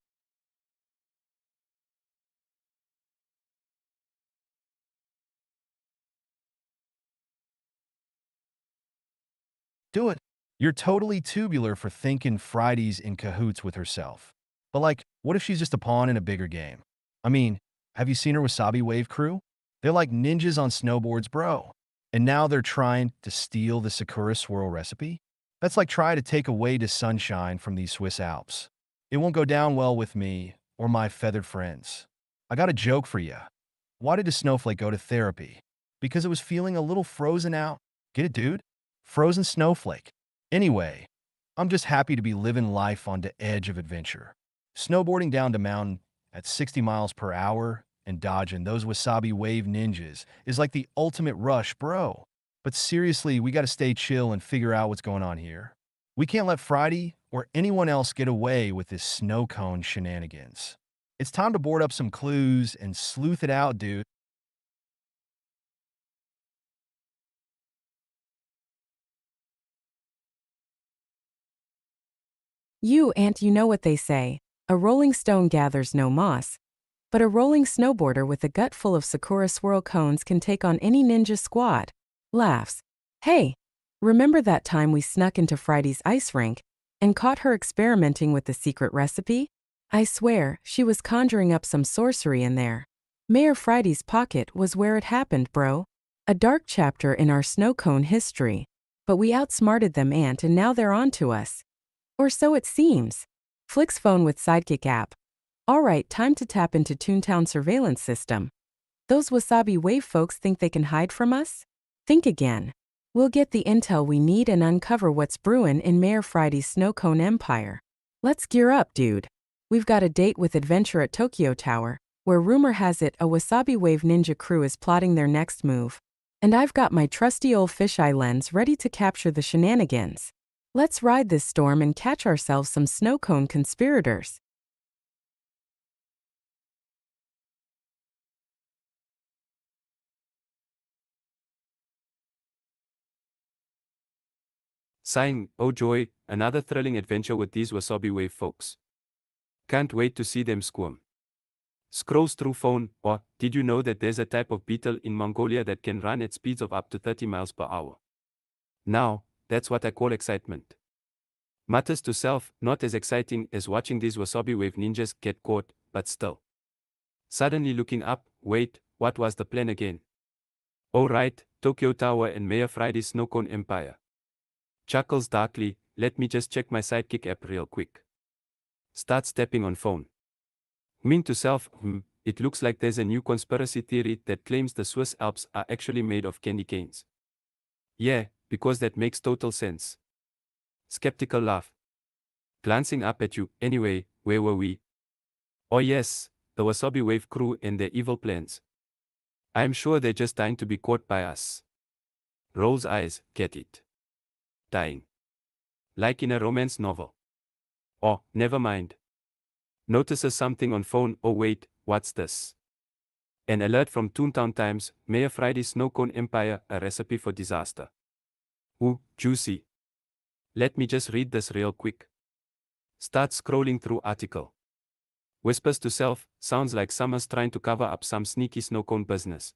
Do it. You're totally tubular for thinking Friday's in cahoots with herself. But like, what if she's just a pawn in a bigger game? I mean, have you seen her Wasabi Wave crew? They're like ninjas on snowboards, bro. And now they're trying to steal the Sakura Swirl recipe? That's like trying to take away the sunshine from these Swiss Alps. It won't go down well with me or my feathered friends. I got a joke for you. Why did a snowflake go to therapy? Because it was feeling a little frozen out. Get it, dude? Frozen snowflake. Anyway, I'm just happy to be living life on the edge of adventure. Snowboarding down the mountain at 60 miles per hour and dodging those wasabi wave ninjas is like the ultimate rush, bro. But seriously, we gotta stay chill and figure out what's going on here. We can't let Friday or anyone else get away with this snow cone shenanigans. It's time to board up some clues and sleuth it out, dude. You, Aunt, you know what they say. A rolling stone gathers no moss. But a rolling snowboarder with a gut full of Sakura Swirl cones can take on any ninja squad. Laughs. Hey, remember that time we snuck into Friday's ice rink and caught her experimenting with the secret recipe? I swear, she was conjuring up some sorcery in there. Mayor Friday's pocket was where it happened, bro. A dark chapter in our snow cone history. But we outsmarted them, Aunt, and now they're on to us. Or so it seems. Flicks phone with Sidekick app. Alright, time to tap into Toontown surveillance system. Those Wasabi Wave folks think they can hide from us? Think again. We'll get the intel we need and uncover what's brewing in Mayor Friday's snow cone empire. Let's gear up, dude. We've got a date with adventure at Tokyo Tower, where rumor has it a Wasabi Wave ninja crew is plotting their next move. And I've got my trusty old fisheye lens ready to capture the shenanigans. Let's ride this storm and catch ourselves some snow cone conspirators. Sighing, oh joy, another thrilling adventure with these Wasabi Wave folks. Can't wait to see them squirm. Scrolls through phone, or did you know that there's a type of beetle in Mongolia that can run at speeds of up to 30 miles per hour? Now, that's what I call excitement. Mutters to self, not as exciting as watching these wasabi wave ninjas get caught, but still. Suddenly looking up, wait, what was the plan again? Oh right, Tokyo Tower and Mayor Friday's snow cone empire. Chuckles darkly, let me just check my Sidekick app real quick. Starts tapping on phone. Mean to self, it looks like there's a new conspiracy theory that claims the Swiss Alps are actually made of candy canes. Yeah, because that makes total sense. Skeptical laugh. Glancing up at you, anyway, where were we? Oh yes, the Wasabi Wave crew and their evil plans. I'm sure they're just dying to be caught by us. Rolls eyes, get it. Dying. Like in a romance novel. Oh, never mind. Notices something on phone, oh wait, what's this? An alert from Toontown Times, Mayor Friday's Snow Cone Empire, a recipe for disaster. Ooh, juicy. Let me just read this real quick. Start scrolling through article. Whispers to self, sounds like someone's trying to cover up some sneaky snow cone business.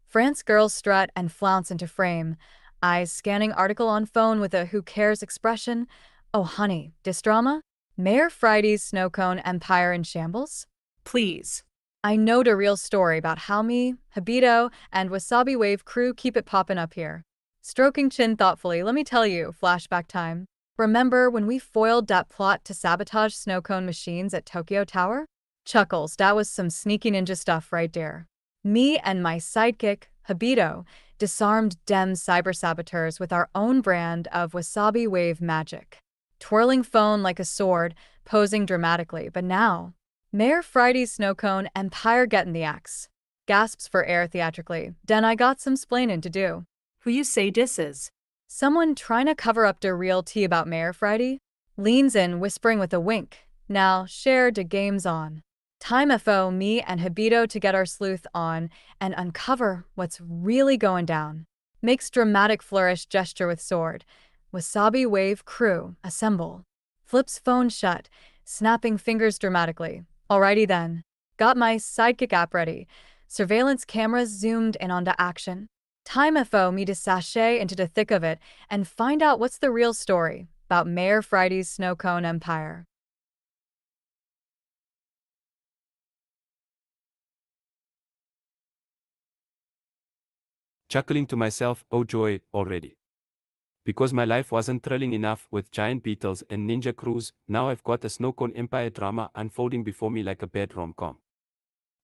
France girls strut and flounce into frame, eyes scanning article on phone with a who cares expression. Oh honey, dis drama? Mayor Friday's snow cone empire in shambles? Please. I know the real story about how me, Habito, and Wasabi Wave crew keep it poppin' up here. Stroking chin thoughtfully, let me tell you, flashback time. Remember when we foiled that plot to sabotage snow cone machines at Tokyo Tower? Chuckles, that was some sneaky ninja stuff right there. Me and my sidekick, Habito, disarmed dem cyber saboteurs with our own brand of Wasabi Wave magic. Twirling phone like a sword, posing dramatically, but now, Mayor Friday's snow cone empire getting the axe. Gasps for air theatrically, then I got some splainin' to do. Who you say dis is? Someone trying to cover up their real tea about Mayor Friday? Leans in, whispering with a wink. Now, share de games on. Time FO, me and Habito to get our sleuth on and uncover what's really going down. Makes dramatic flourish gesture with sword. Wasabi Wave crew, assemble. Flips phone shut, snapping fingers dramatically. Alrighty then. Got my sidekick app ready. Surveillance cameras zoomed in onto action. Time FO, me to sashay into the thick of it and find out what's the real story about Mayor Friday's snow cone empire. Chuckling to myself, oh joy, already. Because my life wasn't thrilling enough with giant beetles and ninja crews, now I've got a snow cone empire drama unfolding before me like a bad rom-com.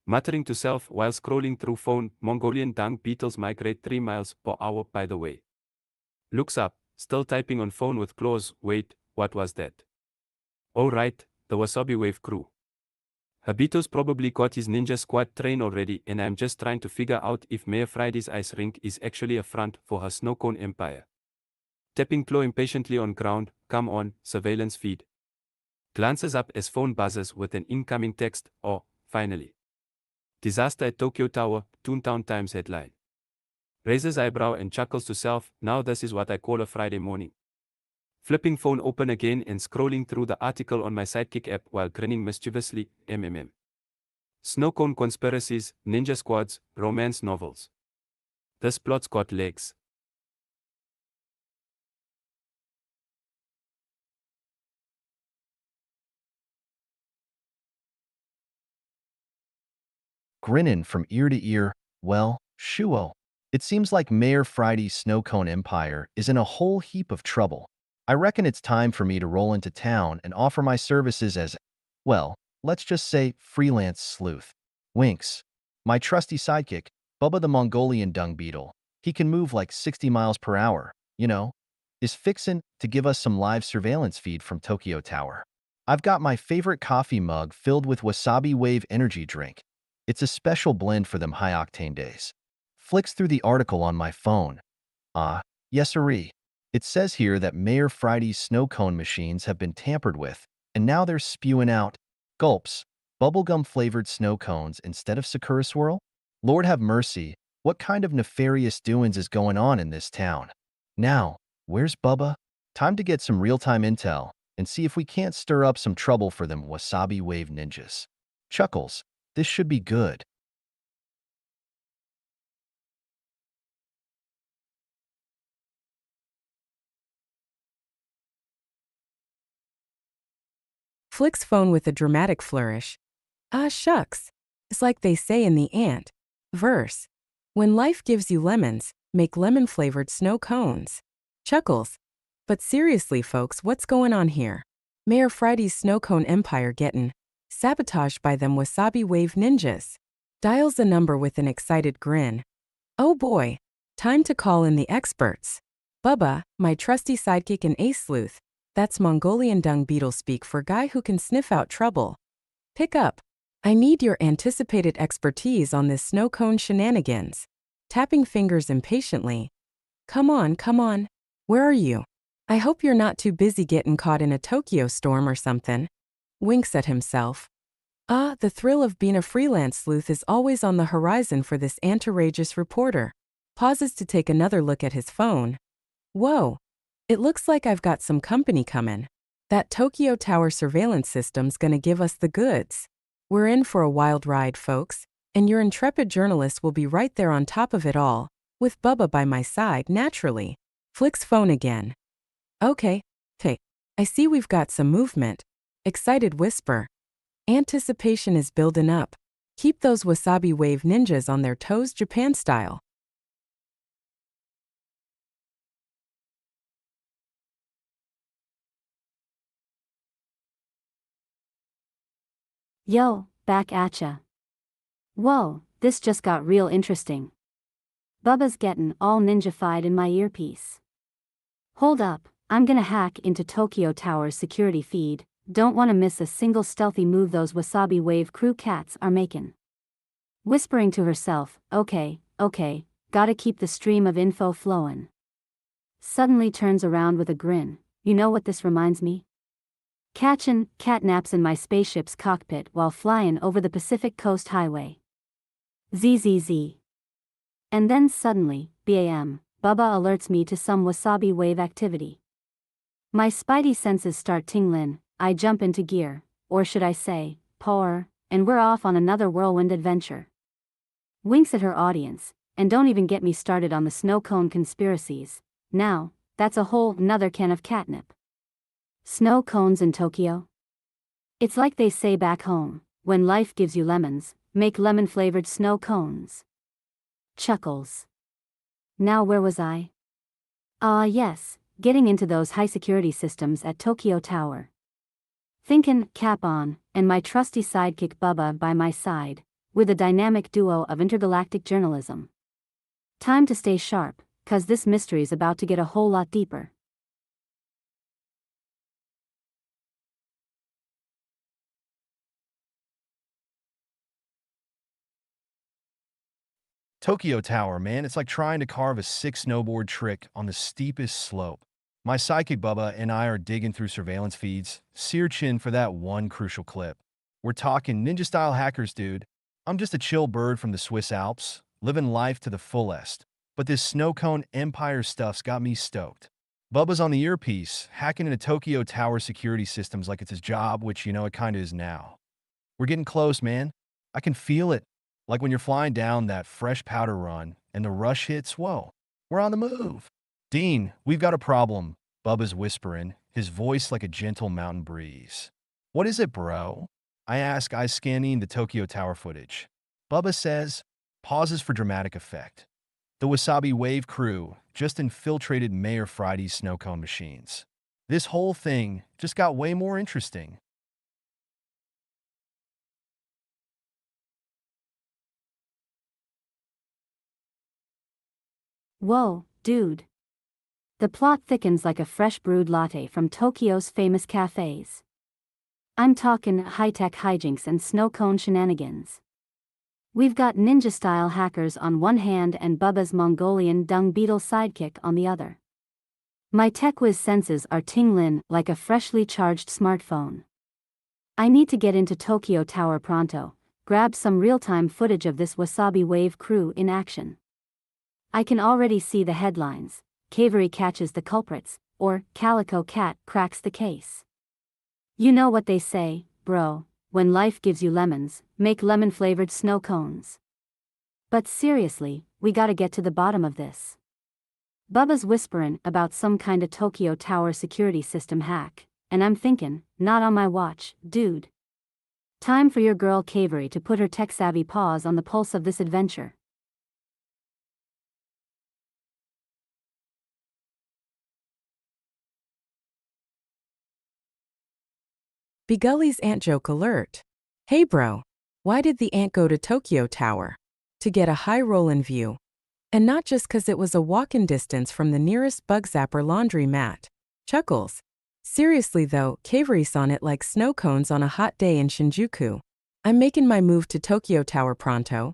Muttering to self while scrolling through phone, Mongolian dung beetles migrate 3 miles per hour by the way. Looks up, still typing on phone with claws, wait, what was that? Oh right, the Wasabi Wave crew. Habito's probably got his ninja squad trained already and I'm just trying to figure out if Mayor Friday's ice rink is actually a front for her snow cone empire. Tapping claw impatiently on ground, come on, surveillance feed. Glances up as phone buzzes with an incoming text, oh, finally. Disaster at Tokyo Tower, Toontown Times headline. Raises eyebrow and chuckles to self, now this is what I call a Friday morning. Flipping phone open again and scrolling through the article on my Sidekick app while grinning mischievously, Snow cone conspiracies, ninja squads, romance novels. This plot's got legs. Grinnin' from ear to ear, well, shuo. It seems like Mayor Friday's snow cone empire is in a whole heap of trouble. I reckon it's time for me to roll into town and offer my services as, well, let's just say freelance sleuth. Winks. My trusty sidekick, Bubba the Mongolian dung beetle, he can move like 60 miles per hour, is fixin' to give us some live surveillance feed from Tokyo Tower. I've got my favorite coffee mug filled with Wasabi Wave energy drink. It's a special blend for them high-octane days. Flicks through the article on my phone. Yes-sirree. It says here that Mayor Friday's snow cone machines have been tampered with, and now they're spewing out, gulps, bubblegum-flavored snow cones instead of Sakura Swirl? Lord have mercy, what kind of nefarious doings is going on in this town? Now, where's Bubba? Time to get some real-time intel. and see if we can't stir up some trouble for them wasabi wave ninjas. Chuckles, this should be good. Flicks phone with a dramatic flourish. Ah, shucks. It's like they say in the ant verse. When life gives you lemons, make lemon-flavored snow cones. Chuckles. But seriously, folks, what's going on here? Mayor Friday's snow cone empire getting sabotaged by them wasabi wave ninjas. Dials the number with an excited grin. Oh boy. Time to call in the experts. Bubba, my trusty sidekick and ace sleuth. That's Mongolian dung beetle speak for guy who can sniff out trouble. Pick up. I need your anticipated expertise on this snow cone shenanigans. Tapping fingers impatiently. Come on, come on. Where are you? I hope you're not too busy getting caught in a Tokyo storm or something. Winks at himself. Ah, the thrill of being a freelance sleuth is always on the horizon for this anti-rageous reporter. Pauses to take another look at his phone. Whoa. It looks like I've got some company coming. That Tokyo Tower surveillance system's gonna give us the goods. We're in for a wild ride, folks, and your intrepid journalist will be right there on top of it all, with Bubba by my side, naturally. Flicks phone again. Okay, hey, I see we've got some movement. Excited whisper. Anticipation is building up. Keep those wasabi wave ninjas on their toes, Japan style. Yo, back atcha. Whoa, this just got real interesting. Bubba's gettin' all ninja-fied in my earpiece. Hold up, I'm gonna hack into Tokyo Tower's security feed, don't wanna miss a single stealthy move those wasabi wave crew cats are making. Whispering to herself, okay, gotta keep the stream of info flowin'. Suddenly turns around with a grin, you know what this reminds me? Catchin' catnaps in my spaceship's cockpit while flyin' over the Pacific Coast Highway. ZZZ. And then suddenly, BAM, Bubba alerts me to some wasabi wave activity. My spidey senses start tingling, I jump into gear, or should I say, power, and we're off on another whirlwind adventure. Winks at her audience, and don't even get me started on the snow cone conspiracies. Now, that's a whole nother can of catnip. Snow cones in Tokyo? It's like they say back home, when life gives you lemons, make lemon-flavored snow cones. Chuckles. Now where was I? Yes, getting into those high-security systems at Tokyo Tower. Thinkin' cap on, and my trusty sidekick Bubba by my side, with a dynamic duo of intergalactic journalism. Time to stay sharp, 'cause this mystery's about to get a whole lot deeper. Tokyo Tower, man, it's like trying to carve a sick snowboard trick on the steepest slope. My sidekick Bubba and I are digging through surveillance feeds, sear chin for that one crucial clip. We're talking ninja-style hackers, dude. I'm just a chill bird from the Swiss Alps, living life to the fullest. But this snow cone empire stuff's got me stoked. Bubba's on the earpiece, hacking into Tokyo Tower security systems like it's his job, which, you know, it kinda is now. We're getting close, man. I can feel it. Like when you're flying down that fresh powder run and the rush hits, whoa, we're on the move. Dean, we've got a problem, Bubba's whispering, his voice like a gentle mountain breeze. What is it, bro? I ask, eyes scanning the Tokyo Tower footage. Bubba says, pauses for dramatic effect. The Wasabi Wave crew just infiltrated Mayor Friday's snow cone machines. This whole thing just got way more interesting. Whoa, dude. The plot thickens like a fresh brewed latte from Tokyo's famous cafes. I'm talking high-tech hijinks and snow cone shenanigans. We've got ninja-style hackers on one hand and Bubba's Mongolian dung beetle sidekick on the other. My tech whiz senses are tingling like a freshly charged smartphone. I need to get into Tokyo Tower pronto, grab some real-time footage of this Wasabi Wave crew in action. I can already see the headlines. Cavery catches the culprits, or Calico Cat cracks the case. You know what they say, bro, when life gives you lemons, make lemon-flavored snow cones. But seriously, we gotta get to the bottom of this. Bubba's whisperin' about some kinda Tokyo Tower security system hack, and I'm thinkin', not on my watch, dude. Time for your girl Cavery to put her tech-savvy paws on the pulse of this adventure. Begully's ant joke alert. Hey bro, why did the ant go to Tokyo Tower? To get a high rollin' view. And not just 'cause it was a walking distance from the nearest bug zapper laundry mat. Chuckles. Seriously though, Cavery's on it like snow cones on a hot day in Shinjuku. I'm making my move to Tokyo Tower pronto.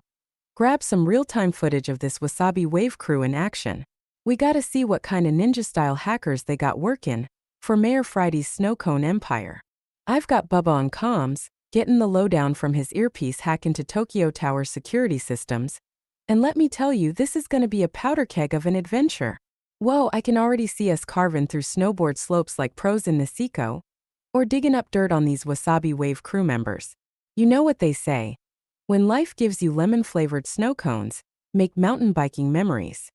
Grab some real-time footage of this Wasabi Wave crew in action. We gotta see what kind of ninja-style hackers they got workin' for Mayor Friday's snow cone empire. I've got Bubba on comms, getting the lowdown from his earpiece hack into Tokyo Tower security systems. And let me tell you, this is gonna be a powder keg of an adventure. Whoa, I can already see us carving through snowboard slopes like pros in Niseko. Or digging up dirt on these Wasabi Wave crew members. You know what they say. When life gives you lemon-flavored snow cones, make mountain biking memories.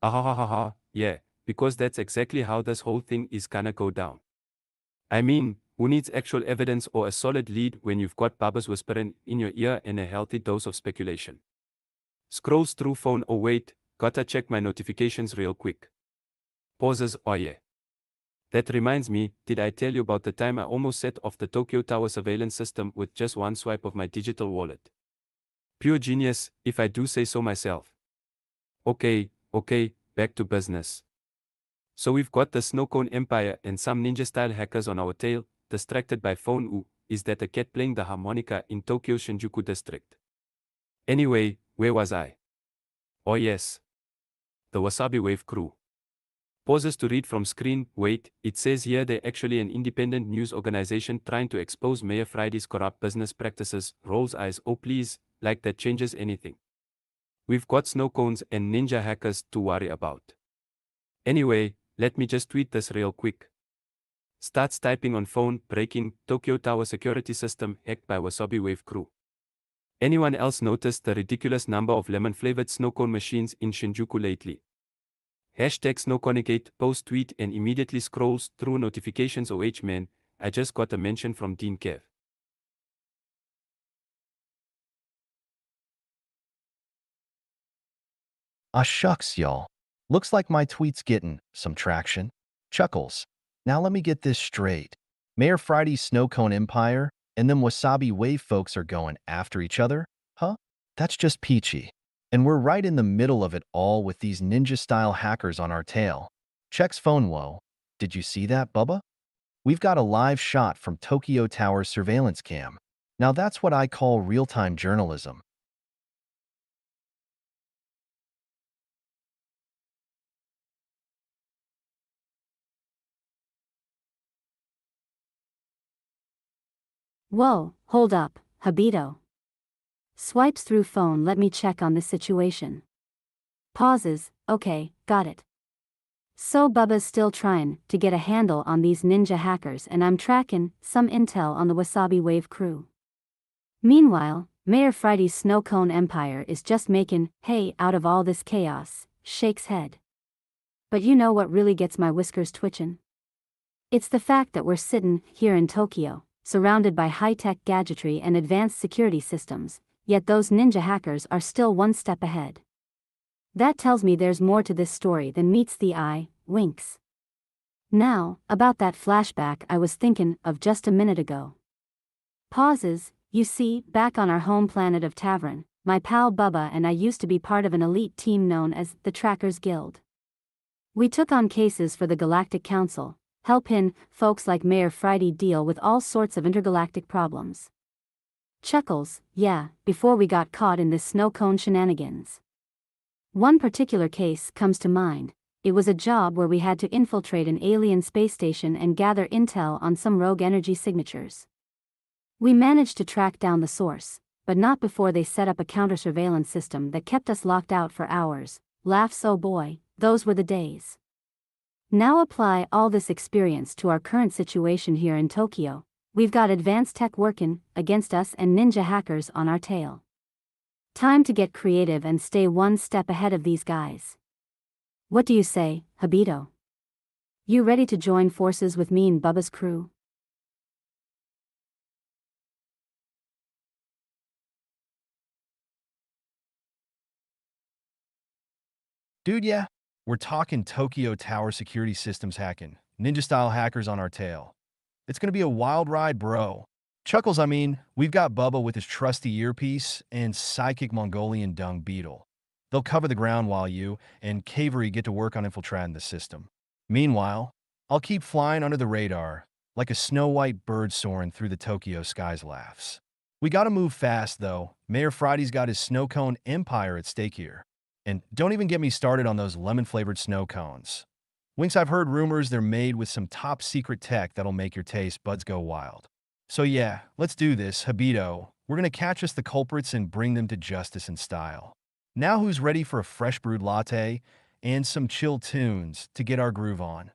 Ahahaha, yeah, because that's exactly how this whole thing is gonna go down. I mean, who needs actual evidence or a solid lead when you've got Bubba's whispering in your ear and a healthy dose of speculation? Scrolls through phone, oh wait, gotta check my notifications real quick. Pauses, oh yeah. That reminds me, did I tell you about the time I almost set off the Tokyo Tower surveillance system with just one swipe of my digital wallet? Pure genius, if I do say so myself. Okay, back to business. So we've got the Snowcone Empire and some ninja-style hackers on our tail, distracted by phone. Ooh, is that a cat playing the harmonica in Tokyo's Shinjuku district? Anyway, where was I? Oh yes. The Wasabi Wave crew. Pauses to read from screen. Wait, it says here they're actually an independent news organization trying to expose Mayor Friday's corrupt business practices. Rolls eyes. Oh please, like that changes anything. We've got snow cones and ninja hackers to worry about. Anyway, let me just tweet this real quick. Starts typing on phone, breaking, Tokyo Tower security system hacked by Wasabi Wave crew. Anyone else noticed the ridiculous number of lemon-flavored snow cone machines in Shinjuku lately? Hashtag SnowConegate, post tweet and immediately scrolls through notifications. OH man, I just got a mention from Dean Kev. Ah shucks, y'all. Looks like my tweet's getting some traction. Chuckles. Now let me get this straight. Mayor Friday's snow cone empire and them Wasabi Wave folks are going after each other? Huh? That's just peachy. And we're right in the middle of it all with these ninja-style hackers on our tail. Check's phone. Whoa. Did you see that, Bubba? We've got a live shot from Tokyo Tower's surveillance cam. Now that's what I call real-time journalism. Whoa, hold up, Habito. Swipes through phone. Let me check on this situation. Pauses. Okay, got it. So Bubba's still trying to get a handle on these ninja hackers and I'm tracking some intel on the Wasabi Wave crew. Meanwhile, Mayor Friday's snow cone empire is just making hay out of all this chaos. Shakes head. But you know what really gets my whiskers twitching? It's the fact that we're sitting here in Tokyo, surrounded by high-tech gadgetry and advanced security systems, yet those ninja hackers are still one step ahead. That tells me there's more to this story than meets the eye. Winks. Now, about that flashback I was thinking of just a minute ago. Pauses. You see, back on our home planet of Tavern, my pal Bubba and I used to be part of an elite team known as the Trackers Guild. We took on cases for the Galactic Council, helping folks like Mayor Friday deal with all sorts of intergalactic problems. Chuckles. Yeah, before we got caught in this snow cone shenanigans. One particular case comes to mind. It was a job where we had to infiltrate an alien space station and gather intel on some rogue energy signatures. We managed to track down the source, but not before they set up a counter-surveillance system that kept us locked out for hours. Laughs, oh boy, those were the days. Now apply all this experience to our current situation here in Tokyo. We've got advanced tech working against us and ninja hackers on our tail. Time to get creative and stay one step ahead of these guys. What do you say, Habito? You ready to join forces with me and Bubba's crew? Dude, yeah. We're talking Tokyo Tower security systems hacking, ninja-style hackers on our tail. It's gonna be a wild ride, bro. Chuckles, I mean, we've got Bubba with his trusty earpiece and psychic Mongolian dung beetle. They'll cover the ground while you and Cavery get to work on infiltrating the system. Meanwhile, I'll keep flying under the radar, like a snow-white bird soaring through the Tokyo skies. Laughs. We gotta move fast, though. Mayor Friday's got his snow cone empire at stake here. And don't even get me started on those lemon-flavored snow cones. Winks, I've heard rumors they're made with some top-secret tech that'll make your taste buds go wild. So yeah, let's do this, Habito. We're gonna catch us the culprits and bring them to justice in style. Now who's ready for a fresh brewed latte and some chill tunes to get our groove on?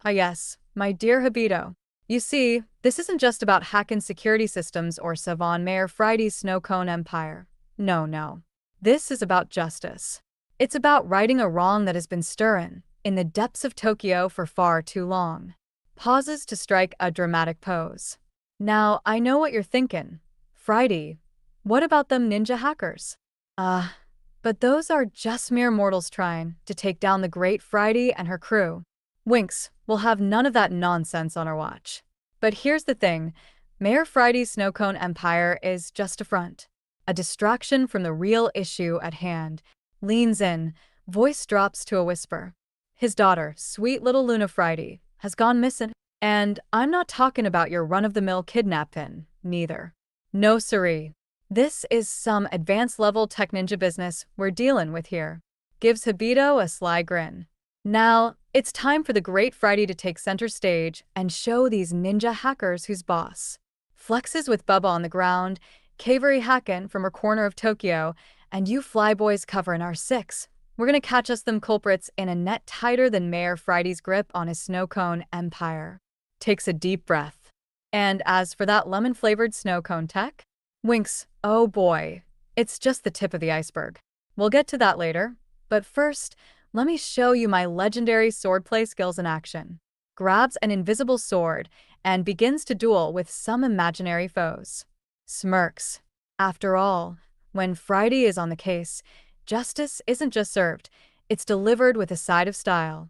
Yes, my dear Habito. You see, this isn't just about hacking security systems or Savon Mayor Friday's snow cone empire. No, no. This is about justice. It's about righting a wrong that has been stirring in the depths of Tokyo for far too long. Pauses to strike a dramatic pose. Now, I know what you're thinking. Friday, what about them ninja hackers? But those are just mere mortals trying to take down the great Friday and her crew. Winks, we'll have none of that nonsense on our watch. But here's the thing, Mayor Friday's snow cone empire is just a front. A distraction from the real issue at hand. Leans in, voice drops to a whisper. His daughter, sweet little Luna Friday, has gone missing. And I'm not talking about your run-of-the-mill kidnapping, neither. No siree. This is some advanced-level tech ninja business we're dealing with here. Gives Habito a sly grin. Now, it's time for the great Friday to take center stage and show these ninja hackers who's boss. Flexes with Bubba on the ground, Cavery hackin' from her corner of Tokyo, and you flyboys covering our six. We're gonna catch us them culprits in a net tighter than Mayor Friday's grip on his snow cone empire. Takes a deep breath. And as for that lemon-flavored snow cone tech? Winks, oh boy, it's just the tip of the iceberg. We'll get to that later, but first, let me show you my legendary swordplay skills in action. Grabs an invisible sword and begins to duel with some imaginary foes. Smirks. After all, when Friday is on the case, justice isn't just served, it's delivered with a side of style.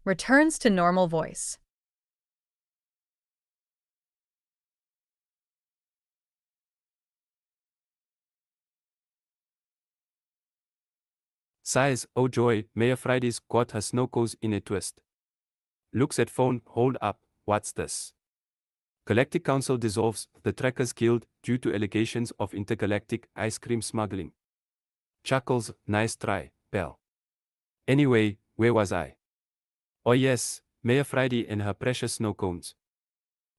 Returns to normal voice. Sighs, oh joy, Mayor Friday's got her snow cones in a twist. Looks at phone, hold up, what's this? Galactic Council dissolves the Trackers Guild due to allegations of intergalactic ice cream smuggling. Chuckles, nice try, pal. Anyway, where was I? Oh yes, Mayor Friday and her precious snow cones.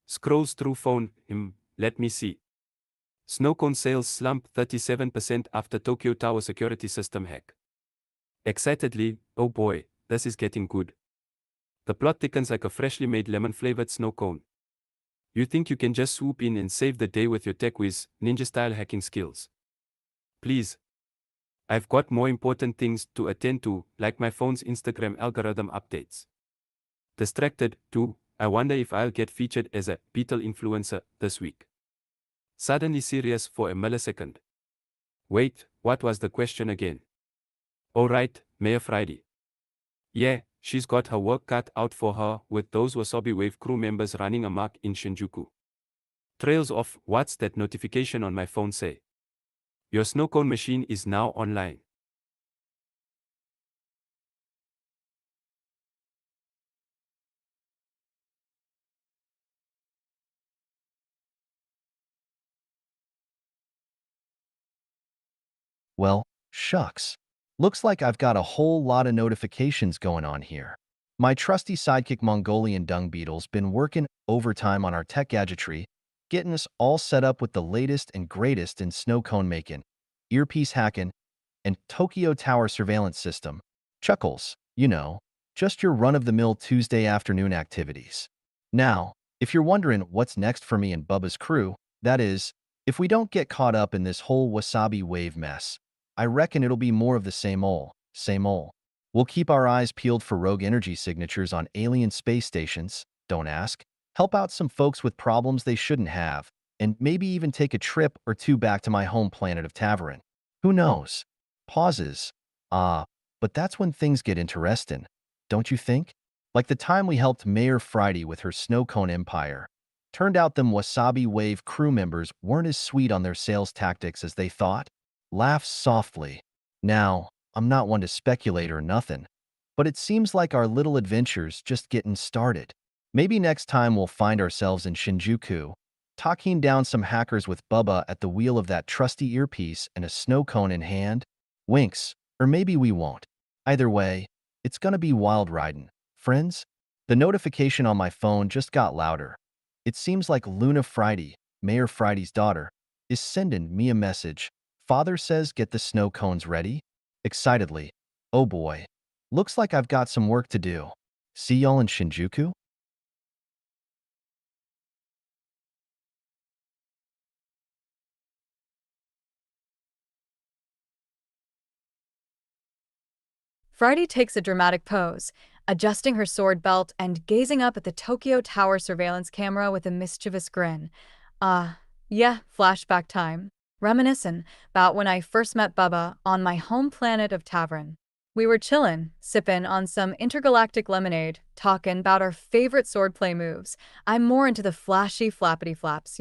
Scrolls through phone, let me see. Snow cone sales slump 37% after Tokyo Tower security system hack. Excitedly, oh boy, this is getting good. The plot thickens like a freshly made lemon-flavored snow cone. You think you can just swoop in and save the day with your tech whiz, ninja-style hacking skills? Please. I've got more important things to attend to, like my phone's Instagram algorithm updates. Distracted, too, I wonder if I'll get featured as a beetle influencer this week. Suddenly serious for a millisecond. Wait, what was the question again? Oh right, Mayor Friday. Yeah, she's got her work cut out for her with those Wasabi Wave crew members running amok in Shinjuku. Trails off, what's that notification on my phone say? Your snow cone machine is now online. Well, shucks. Looks like I've got a whole lot of notifications going on here. My trusty sidekick Mongolian dung beetle's been working overtime on our tech gadgetry, getting us all set up with the latest and greatest in snow cone making, earpiece hacking, and Tokyo Tower surveillance system. Chuckles, just your run-of-the-mill Tuesday afternoon activities. Now, if you're wondering what's next for me and Bubba's crew, that is, if we don't get caught up in this whole wasabi wave mess, I reckon it'll be more of the same ol', same ol'. We'll keep our eyes peeled for rogue energy signatures on alien space stations, don't ask, help out some folks with problems they shouldn't have, and maybe even take a trip or two back to my home planet of Tavarin. Who knows? Pauses. But that's when things get interesting, don't you think? Like the time we helped Mayor Friday with her snow cone empire. Turned out them Wasabi Wave crew members weren't as sweet on their sales tactics as they thought. Laughs softly. Now, I'm not one to speculate or nothing, but it seems like our little adventure's just getting started. Maybe next time we'll find ourselves in Shinjuku, talking down some hackers with Bubba at the wheel of that trusty earpiece and a snow cone in hand. Winks. Or maybe we won't. Either way, it's gonna be wild riding. Friends? The notification on my phone just got louder. It seems like Luna Friday, Mayor Friday's daughter, is sending me a message. Father says get the snow cones ready? Excitedly. Oh boy. Looks like I've got some work to do. See y'all in Shinjuku? Friday takes a dramatic pose, adjusting her sword belt and gazing up at the Tokyo Tower surveillance camera with a mischievous grin. Yeah, flashback time. Reminiscing about when I first met Bubba on my home planet of Tavern. We were chillin', sippin' on some intergalactic lemonade, talkin' about our favorite swordplay moves. I'm more into the flashy flappity flaps,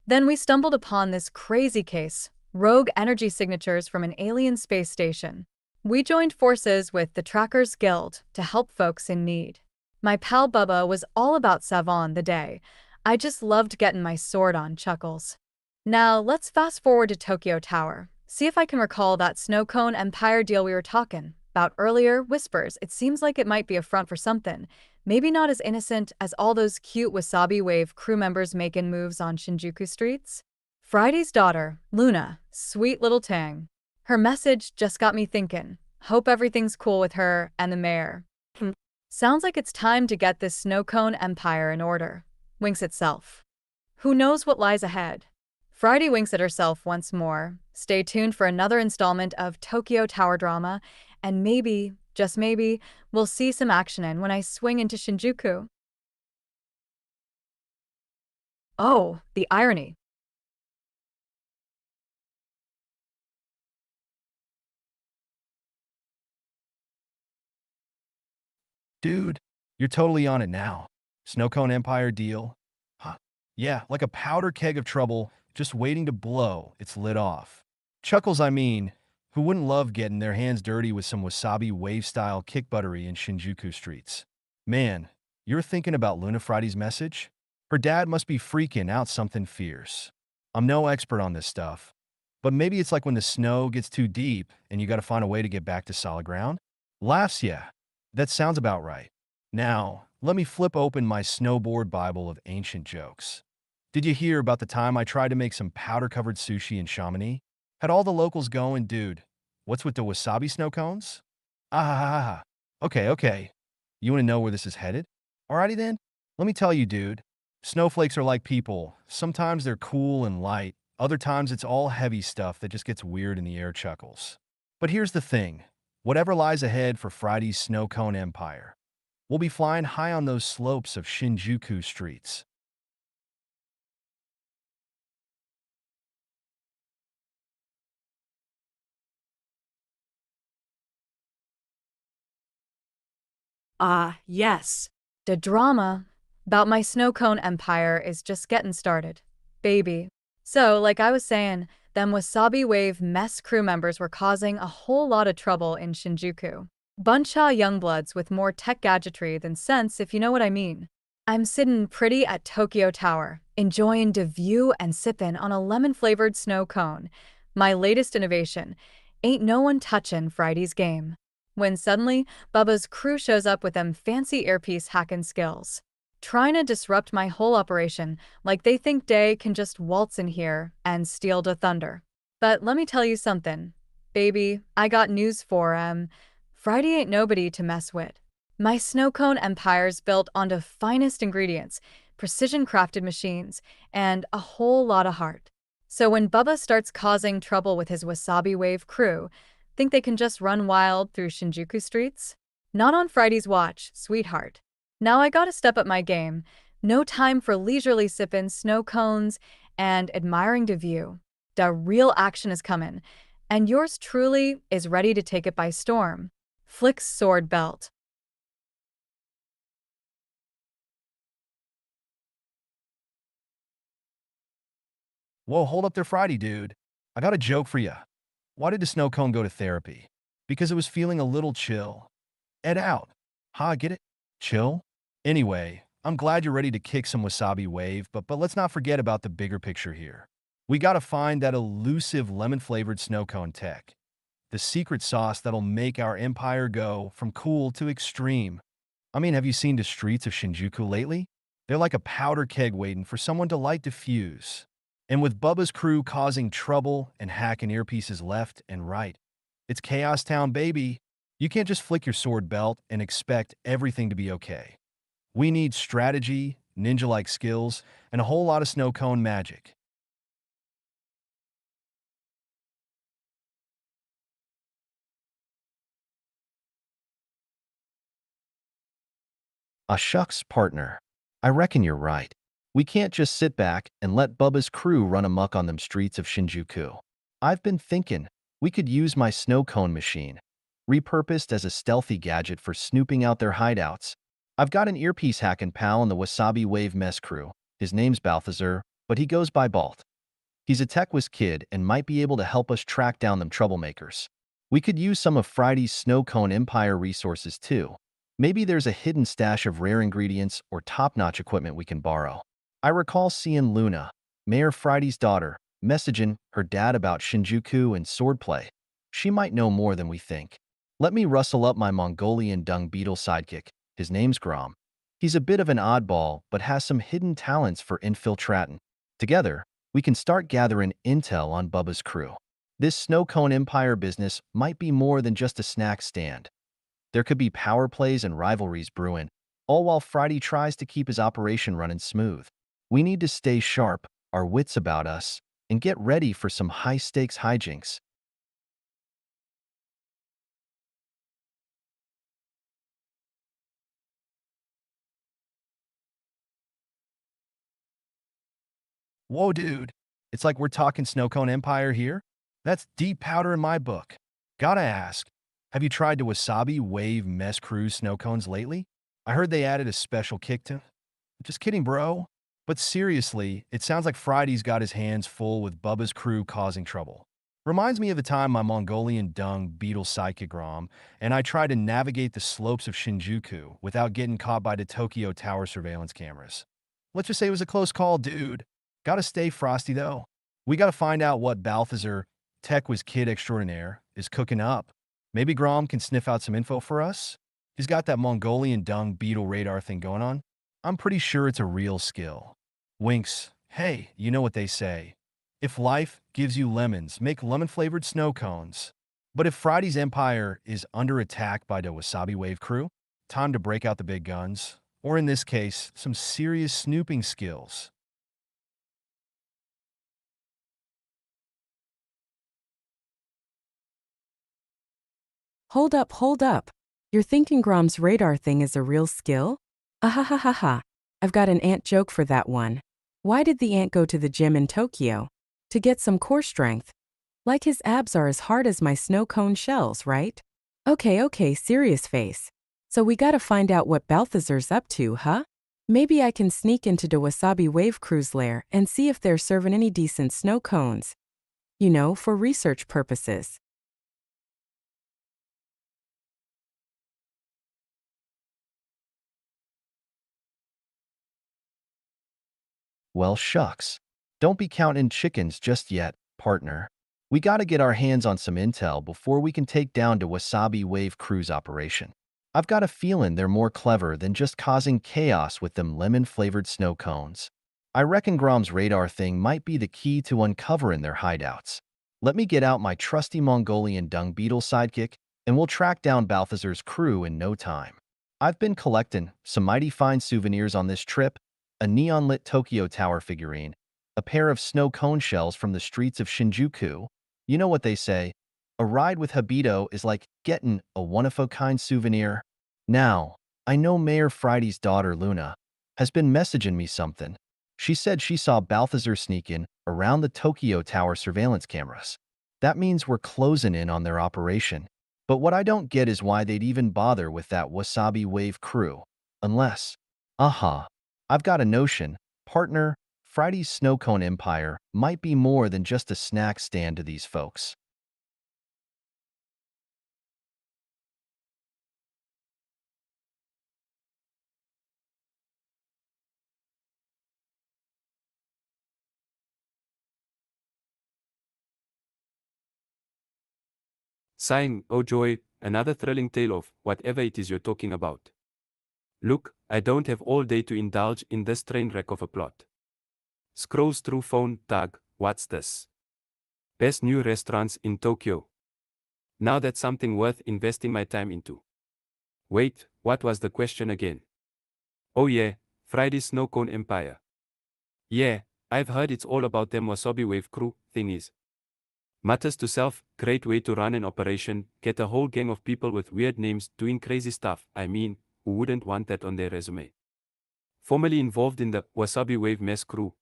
Then we stumbled upon this crazy case, rogue energy signatures from an alien space station. We joined forces with the Trackers Guild to help folks in need. My pal Bubba was all about Savon the day. I just loved getting my sword on, Chuckles. Now, let's fast forward to Tokyo Tower. See if I can recall that snow cone empire deal we were talking about earlier. Whispers, it seems like it might be a front for something. Maybe not as innocent as all those cute Wasabi Wave crew members making moves on Shinjuku streets. Friday's daughter, Luna, sweet little Tang. Her message just got me thinking. Hope everything's cool with her and the mayor. Sounds like it's time to get this snow cone empire in order. Winks itself. Who knows what lies ahead? Friday winks at herself once more. Stay tuned for another installment of Tokyo Tower drama, and maybe, just maybe, we'll see some action in when I swing into Shinjuku. Oh, the irony. Dude, you're totally on it now. Snow cone empire deal? Huh. Yeah, like a powder keg of trouble, just waiting to blow. It's lit off. Chuckles, I mean, who wouldn't love getting their hands dirty with some wasabi wave-style kick buttery in Shinjuku streets? Man, you're thinking about Luna Friday's message? Her dad must be freaking out something fierce. I'm no expert on this stuff, but maybe it's like when the snow gets too deep and you gotta find a way to get back to solid ground? Laughs, yeah. That sounds about right. Now, let me flip open my snowboard Bible of ancient jokes. Did you hear about the time I tried to make some powder-covered sushi in Chamonix? Had all the locals going, dude, what's with the wasabi snow cones? Ah, okay. You want to know where this is headed? Alrighty then, let me tell you, dude. Snowflakes are like people. Sometimes they're cool and light. Other times it's all heavy stuff that just gets weird in the air. Chuckles. But here's the thing. Whatever lies ahead for Friday's snow cone empire, we'll be flying high on those slopes of Shinjuku streets. Yes. The drama about my snow cone empire is just getting started, baby. So, like I was saying, them Wasabi Wave mess crew members were causing a whole lot of trouble in Shinjuku. Buncha youngbloods with more tech gadgetry than sense, if you know what I mean. I'm sitting pretty at Tokyo Tower, enjoying the view and sipping on a lemon-flavored snow cone. My latest innovation. Ain't no one touchin' Friday's game. When suddenly, Bubba's crew shows up with them fancy earpiece hackin' skills. Trying to disrupt my whole operation like they think they can just waltz in here and steal the thunder. But let me tell you something. Baby, I got news for Friday ain't nobody to mess with. My snow cone empire's built on the finest ingredients, precision crafted machines, and a whole lot of heart. So when Bubba starts causing trouble with his Wasabi Wave crew, think they can just run wild through Shinjuku streets? Not on Friday's watch, sweetheart. Now I gotta step up my game. No time for leisurely sippin' snow cones and admiring the view. The real action is comin', and yours truly is ready to take it by storm. Flick's sword belt. Whoa, hold up there, Friday, dude. I got a joke for you. Why did the snow cone go to therapy? Because it was feeling a little chill. Ed out. Ha, get it? Chill? Anyway, I'm glad you're ready to kick some wasabi wave, but let's not forget about the bigger picture here. We gotta find that elusive lemon-flavored snow cone tech. The secret sauce that'll make our empire go from cool to extreme. I mean, have you seen the streets of Shinjuku lately? They're like a powder keg waiting for someone to light the fuse. And with Bubba's crew causing trouble and hacking earpieces left and right, it's Chaos Town, baby. You can't just flick your sword belt and expect everything to be okay. We need strategy, ninja-like skills, and a whole lot of snow cone magic. Shucks, partner. I reckon you're right. We can't just sit back and let Bubba's crew run amok on them streets of Shinjuku. I've been thinking we could use my snow cone machine, repurposed as a stealthy gadget for snooping out their hideouts. I've got an earpiece hacking pal in the Wasabi Wave mess crew. His name's Balthazar, but he goes by Balt. He's a TechWiz kid and might be able to help us track down them troublemakers. We could use some of Friday's snow cone empire resources too. Maybe there's a hidden stash of rare ingredients or top-notch equipment we can borrow. I recall seeing Luna, Mayor Friday's daughter, messaging her dad about Shinjuku and swordplay. She might know more than we think. Let me rustle up my Mongolian dung beetle sidekick. His name's Grom. He's a bit of an oddball, but has some hidden talents for infiltrating. Together, we can start gathering intel on Bubba's crew. This snow cone empire business might be more than just a snack stand. There could be power plays and rivalries brewing, all while Friday tries to keep his operation running smooth. We need to stay sharp, our wits about us, and get ready for some high-stakes hijinks. Whoa, dude. It's like we're talking snow cone empire here? That's deep powder in my book. Gotta ask, have you tried the Wasabi Wave Mess Cruise snow cones lately? I heard they added a special kick to... Just kidding, bro. But seriously, it sounds like Friday's got his hands full with Bubba's crew causing trouble. Reminds me of the time my Mongolian dung beetle sidekick Rom and I tried to navigate the slopes of Shinjuku without getting caught by the Tokyo Tower surveillance cameras. Let's just say it was a close call, dude. Gotta stay frosty, though. We gotta find out what Balthazar, TechWiz kid extraordinaire, is cooking up. Maybe Grom can sniff out some info for us? He's got that Mongolian dung beetle radar thing going on. I'm pretty sure it's a real skill. Winks. Hey, you know what they say. If life gives you lemons, make lemon-flavored snow cones. But if Friday's empire is under attack by the Wasabi Wave crew, time to break out the big guns. Or in this case, some serious snooping skills. Hold up, hold up. You're thinking Grom's radar thing is a real skill? Ahahaha. I've got an ant joke for that one. Why did the ant go to the gym in Tokyo? To get some core strength. Like his abs are as hard as my snow cone shells, right? Okay, serious face. So we gotta find out what Balthazar's up to, huh? Maybe I can sneak into the Wasabi Wave Cruise lair and see if they're serving any decent snow cones. You know, for research purposes. Well, shucks. Don't be counting chickens just yet, partner. We gotta get our hands on some intel before we can take down the Wasabi Wave cruise operation. I've got a feeling they're more clever than just causing chaos with them lemon-flavored snow cones. I reckon Grom's radar thing might be the key to uncovering their hideouts. Let me get out my trusty Mongolian dung beetle sidekick, and we'll track down Balthazar's crew in no time. I've been collecting some mighty fine souvenirs on this trip, a neon-lit Tokyo Tower figurine, a pair of snow cone shells from the streets of Shinjuku. You know what they say, a ride with Habito is like getting a one-of-a-kind souvenir. Now, I know Mayor Friday's daughter Luna has been messaging me something. She said she saw Balthazar sneak in around the Tokyo Tower surveillance cameras. That means we're closing in on their operation. But what I don't get is why they'd even bother with that Wasabi Wave crew. Unless, I've got a notion, partner, Friday's snow cone empire might be more than just a snack stand to these folks. Sighing, oh joy, another thrilling tale of whatever it is you're talking about. Look, I don't have all day to indulge in this train wreck of a plot. Scrolls through phone, tag, what's this? Best new restaurants in Tokyo. Now that's something worth investing my time into. Wait, what was the question again? Oh yeah, Friday's snow cone empire. Yeah, I've heard it's all about them Wasabi Wave crew thingies. Mutters to self, great way to run an operation, get a whole gang of people with weird names doing crazy stuff. I mean, who wouldn't want that on their resume? Formerly involved in the Wasabi Wave mess crew.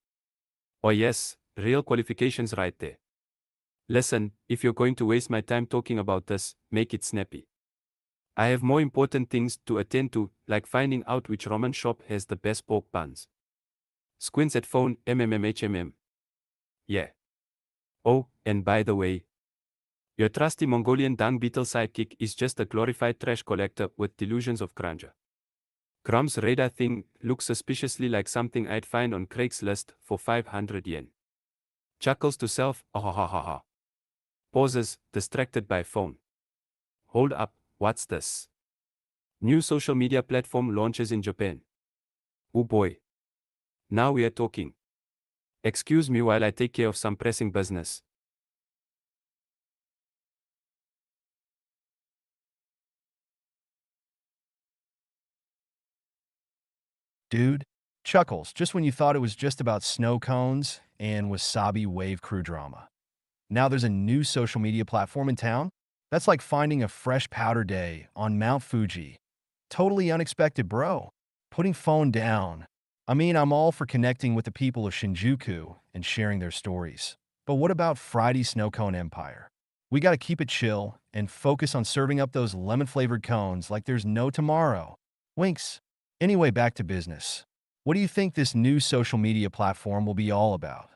Oh yes, real qualifications right there. Listen, if you're going to waste my time talking about this, make it snappy. I have more important things to attend to, like finding out which ramen shop has the best pork buns. Squints at phone, MMMHMM. Yeah. Oh, and by the way, your trusty Mongolian dung beetle sidekick is just a glorified trash collector with delusions of grandeur. Grom's radar thing looks suspiciously like something I'd find on Craigslist for 500 yen. Chuckles to self, ha. Pauses, distracted by phone. Hold up, what's this? New social media platform launches in Japan. Oh boy. Now we are talking. Excuse me while I take care of some pressing business. Dude, chuckles just when you thought it was just about snow cones and Wasabi Wave crew drama. Now there's a new social media platform in town? That's like finding a fresh powder day on Mount Fuji. Totally unexpected, bro. Putting phone down. I mean, I'm all for connecting with the people of Shinjuku and sharing their stories. But what about Friday's Snow Cone Empire? We gotta keep it chill and focus on serving up those lemon-flavored cones like there's no tomorrow. Winks. Anyway, back to business. What do you think this new social media platform will be all about?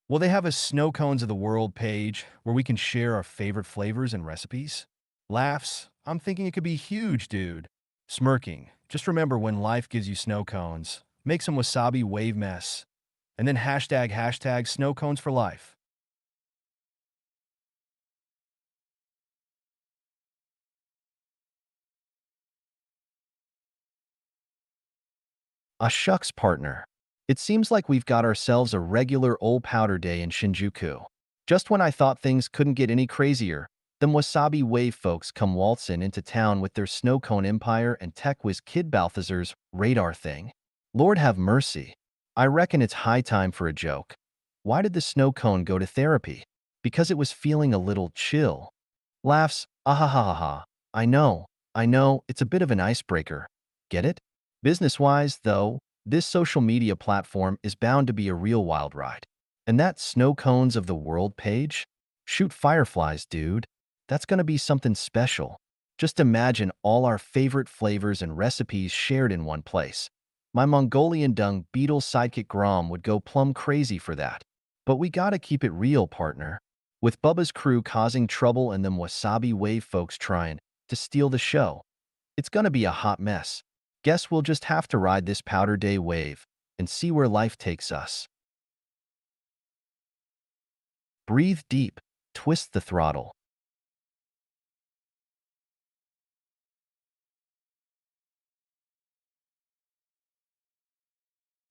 Will they have a Snow Cones of the World page where we can share our favorite flavors and recipes? Laughs. I'm thinking it could be huge, dude. Smirking. Just remember when life gives you snow cones. Make some wasabi wave mess. And then hashtag snow cones for life. Ah shucks, partner. It seems like we've got ourselves a regular old powder day in Shinjuku. Just when I thought things couldn't get any crazier, them Wasabi Wave folks come waltzing into town with their snow cone empire and tech whiz kid Balthazar's radar thing. Lord have mercy. I reckon it's high time for a joke. Why did the snow cone go to therapy? Because it was feeling a little chill. Laughs, ahahaha. I know, it's a bit of an icebreaker. Get it? Business-wise, though, this social media platform is bound to be a real wild ride. And that Snow Cones of the World page? Shoot fireflies, dude. That's gonna be something special. Just imagine all our favorite flavors and recipes shared in one place. My Mongolian dung beetle sidekick Grom would go plumb crazy for that. But we gotta keep it real, partner. With Bubba's crew causing trouble and them Wasabi Wave folks trying to steal the show, it's gonna be a hot mess. Guess we'll just have to ride this powder day wave and see where life takes us. Breathe deep. twist the throttle.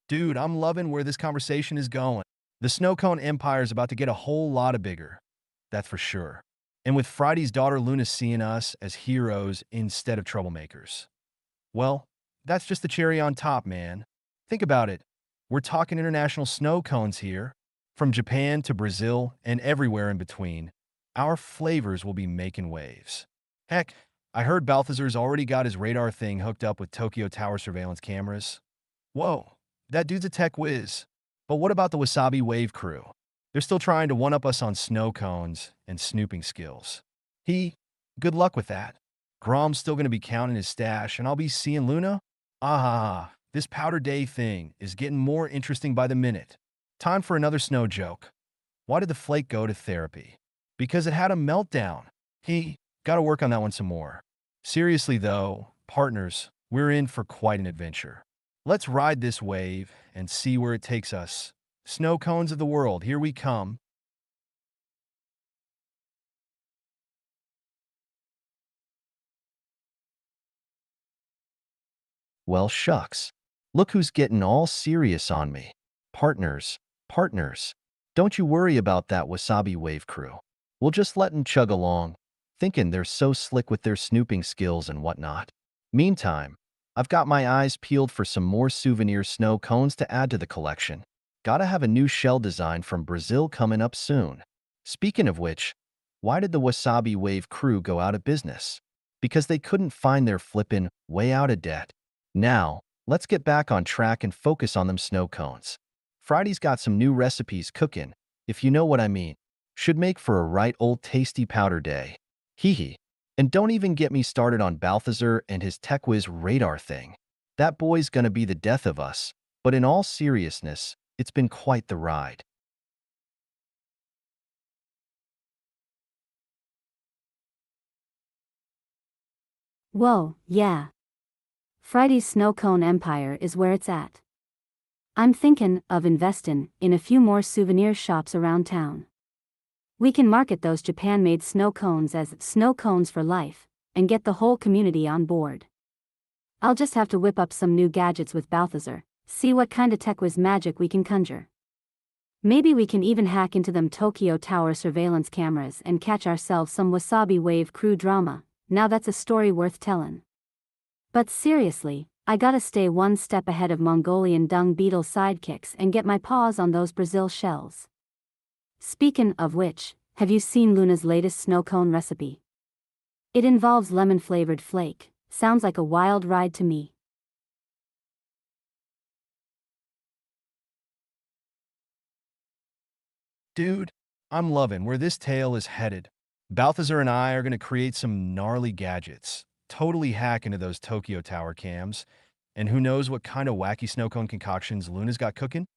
Dude, I'm loving where this conversation is going. The snow cone empire is about to get a whole lot bigger. That's for sure. And with Friday's daughter Luna seeing us as heroes instead of troublemakers. Well, that's just the cherry on top, man. Think about it. We're talking international snow cones here. From Japan to Brazil and everywhere in between. Our flavors will be making waves. Heck, I heard Balthazar's already got his radar thing hooked up with Tokyo Tower surveillance cameras. Whoa, that dude's a tech whiz. But what about the Wasabi Wave crew? They're still trying to one-up us on snow cones and snooping skills. Good luck with that. Grom's still going to be counting his stash, and I'll be seeing Luna? This powder day thing is getting more interesting by the minute. Time for another snow joke. Why did the flake go to therapy? Because it had a meltdown. Gotta work on that one some more. Seriously though, partners, we're in for quite an adventure. Let's ride this wave and see where it takes us. Snow cones of the world, here we come. Well, shucks. Look who's getting all serious on me. Partners, don't you worry about that Wasabi Wave crew. We'll just let 'em chug along, thinking they're so slick with their snooping skills and whatnot. Meantime, I've got my eyes peeled for some more souvenir snow cones to add to the collection. Gotta have a new shell design from Brazil coming up soon. Speaking of which, why did the Wasabi Wave crew go out of business? Because they couldn't find their flippin' way out of debt. Now, let's get back on track and focus on them snow cones. Friday's got some new recipes cooking, if you know what I mean. Should make for a right old tasty powder day. Hee. And don't even get me started on Balthazar and his TechWiz radar thing. That boy's gonna be the death of us, but in all seriousness, it's been quite the ride. Whoa, yeah. Friday's snow cone empire is where it's at. I'm thinking of investing in a few more souvenir shops around town. We can market those Japan-made snow cones as snow cones for life, and get the whole community on board. I'll just have to whip up some new gadgets with Balthazar, see what kind of TechWiz magic we can conjure. Maybe we can even hack into them Tokyo Tower surveillance cameras and catch ourselves some Wasabi Wave crew drama. Now that's a story worth telling. But seriously, I gotta stay one step ahead of Mongolian dung beetle sidekicks and get my paws on those Brazil shells. Speaking of which, have you seen Luna's latest snow cone recipe? It involves lemon-flavored flake. Sounds like a wild ride to me. Dude, I'm loving where this tale is headed. Balthazar and I are going to create some gnarly gadgets, totally hack into those Tokyo Tower cams, and who knows what kind of wacky snow cone concoctions Luna's got cooking?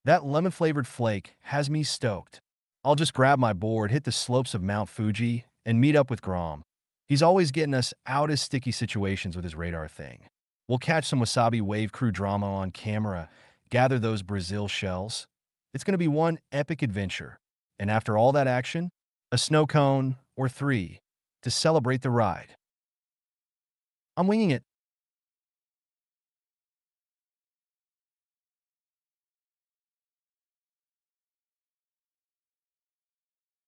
That lemon-flavored flake has me stoked. I'll just grab my board, hit the slopes of Mount Fuji, and meet up with Grom. He's always getting us out of sticky situations with his radar thing. We'll catch some Wasabi Wave crew drama on camera, gather those Brazil shells. It's going to be one epic adventure. And after all that action, a snow cone or 3 to celebrate the ride. I'm winging it.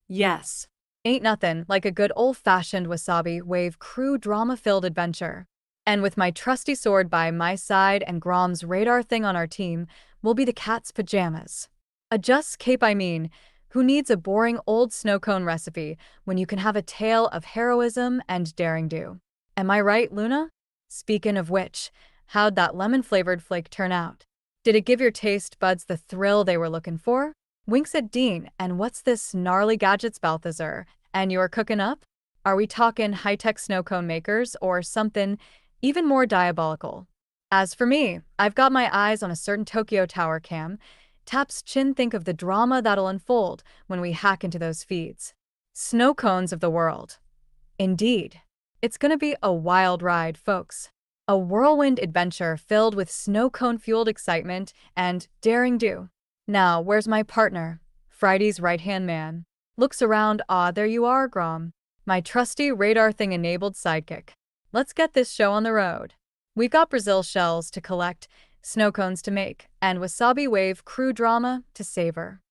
Yes. Ain't nothing like a good old-fashioned Wasabi Wave crew drama-filled adventure. And with my trusty sword by my side and Grom's radar thing on our team, we'll be the cat's pajamas. A just cape, I mean. Who needs a boring old snow cone recipe when you can have a tale of heroism and daring do? Am I right, Luna? Speaking of which, how'd that lemon-flavored flake turn out? Did it give your taste buds the thrill they were looking for? Winks at Dean, and what's this gnarly gadgets, Balthazar? And you're cooking up? Are we talking high-tech snow cone makers or something even more diabolical? As for me, I've got my eyes on a certain Tokyo Tower cam. Taps chin, think of the drama that'll unfold when we hack into those feeds. Snow cones of the world. Indeed. It's gonna be a wild ride, folks. A whirlwind adventure filled with snow cone-fueled excitement and daring do. Now, where's my partner? Friday's right-hand man. Looks around. Ah, there you are, Grom. My trusty radar thing enabled sidekick. Let's get this show on the road. We've got Brazil shells to collect, snow cones to make, and wasabi wave crew drama to savor.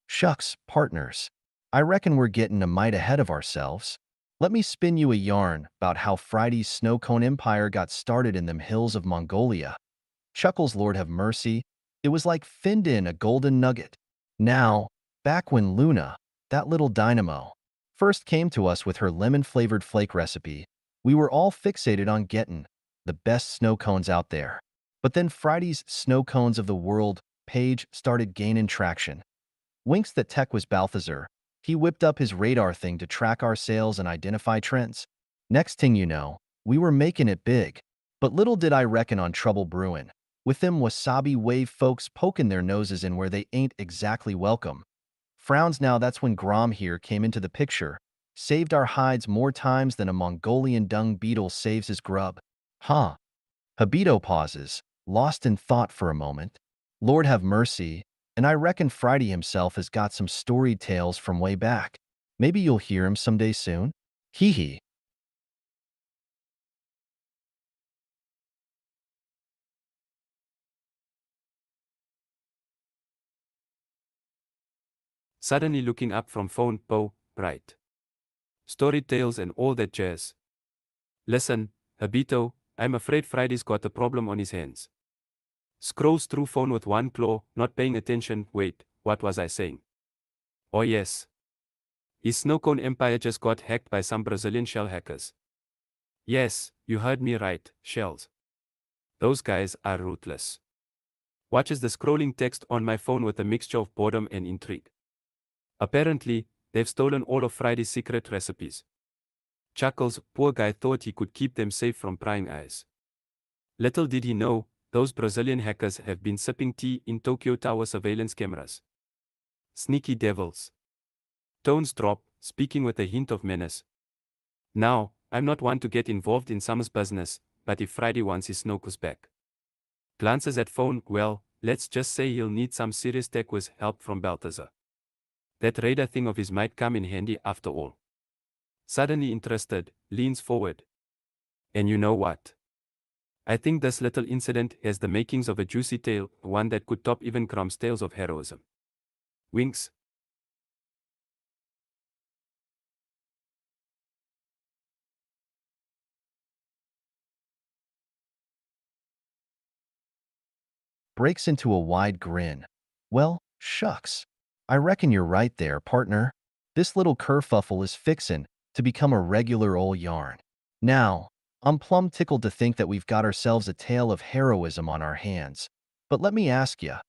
Shucks, partners. I reckon we're getting a mite ahead of ourselves. Let me spin you a yarn about how Friday's snow cone empire got started in them hills of Mongolia. Chuckles, Lord have mercy, it was like finned in a golden nugget. Now, back when Luna, that little dynamo, first came to us with her lemon-flavored flake recipe, we were all fixated on getting the best snow cones out there. But then Friday's Snow Cones of the World page started gaining traction. Winks that tech was Balthazar. He whipped up his radar thing to track our sales and identify trends. Next thing you know, we were making it big. But little did I reckon on trouble brewing, with them wasabi wave folks poking their noses in where they ain't exactly welcome. Frowns. Now that's when Grom here came into the picture, saved our hides more times than a Mongolian dung beetle saves his grub. Huh. Habito pauses, lost in thought for a moment. Lord have mercy, and I reckon Friday himself has got some storied tales from way back. Maybe you'll hear him someday soon? Hee. Suddenly looking up from phone, bright. Story tales and all that jazz. Listen, Habito, I'm afraid Friday's got a problem on his hands. Scrolls through phone with one claw, not paying attention. Wait, what was I saying? Oh yes. His snow cone empire just got hacked by some Brazilian shell hackers. Yes, you heard me right, shells. Those guys are ruthless. Watches the scrolling text on my phone with a mixture of boredom and intrigue. Apparently, they've stolen all of Friday's secret recipes. Chuckles, poor guy, thought he could keep them safe from prying eyes. Little did he know, those Brazilian hackers have been sipping tea in Tokyo Tower surveillance cameras. Sneaky devils. Tones drop, speaking with a hint of menace. Now, I'm not one to get involved in someone's business, but if Friday wants his snowcos back. Glances at phone. Well, let's just say he'll need some serious tech with help from Balthazar. That radar thing of his might come in handy after all. Suddenly interested, leans forward. And you know what? I think this little incident has the makings of a juicy tale, one that could top even Grom's tales of heroism. Winks. Breaks into a wide grin. Well, shucks. I reckon you're right there, partner. This little kerfuffle is fixin' to become a regular ol' yarn. Now, I'm plumb tickled to think that we've got ourselves a tale of heroism on our hands. But let me ask ya,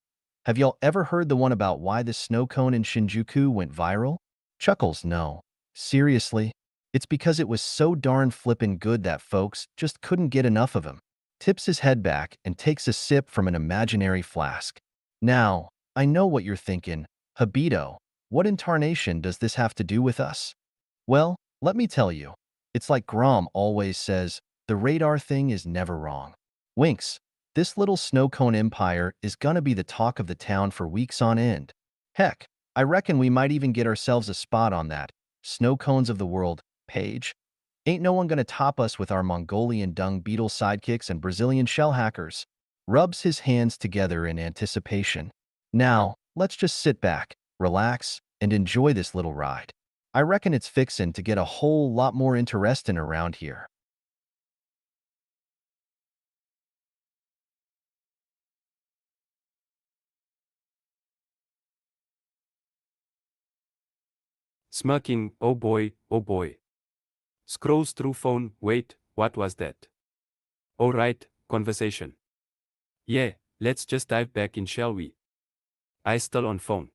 have y'all ever heard the one about why the snow cone in Shinjuku went viral? Chuckles, no. Seriously? It's because it was so darn flippin' good that folks just couldn't get enough of him. Tips his head back and takes a sip from an imaginary flask. Now, I know what you're thinking. Habito, what in tarnation does this have to do with us? Well, let me tell you. It's like Grom always says, the radar thing is never wrong. Winks, this little snow cone empire is gonna be the talk of the town for weeks on end. Heck, I reckon we might even get ourselves a spot on that Snow Cones of the World page. Ain't no one gonna top us with our Mongolian dung beetle sidekicks and Brazilian shell hackers. Rubs his hands together in anticipation. Now, let's just sit back, relax, and enjoy this little ride. I reckon it's fixin' to get a whole lot more interesting around here. Smirking, oh boy, oh boy. Scrolls through phone. Wait, what was that? Oh right, conversation. Yeah, let's just dive back in, shall we? I still on phone.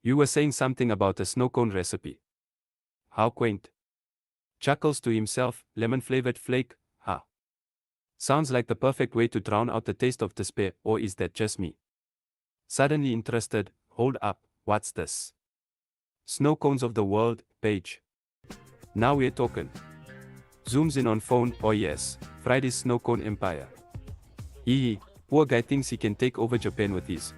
You were saying something about a snow cone recipe. How quaint. Chuckles to himself, lemon-flavored flake, ha. Sounds like the perfect way to drown out the taste of despair, or is that just me? Suddenly interested, hold up, what's this? Snow Cones of the World page. Now we're talking. Zooms in on phone, oh yes, Friday's snow cone empire. Poor guy thinks he can take over Japan with his.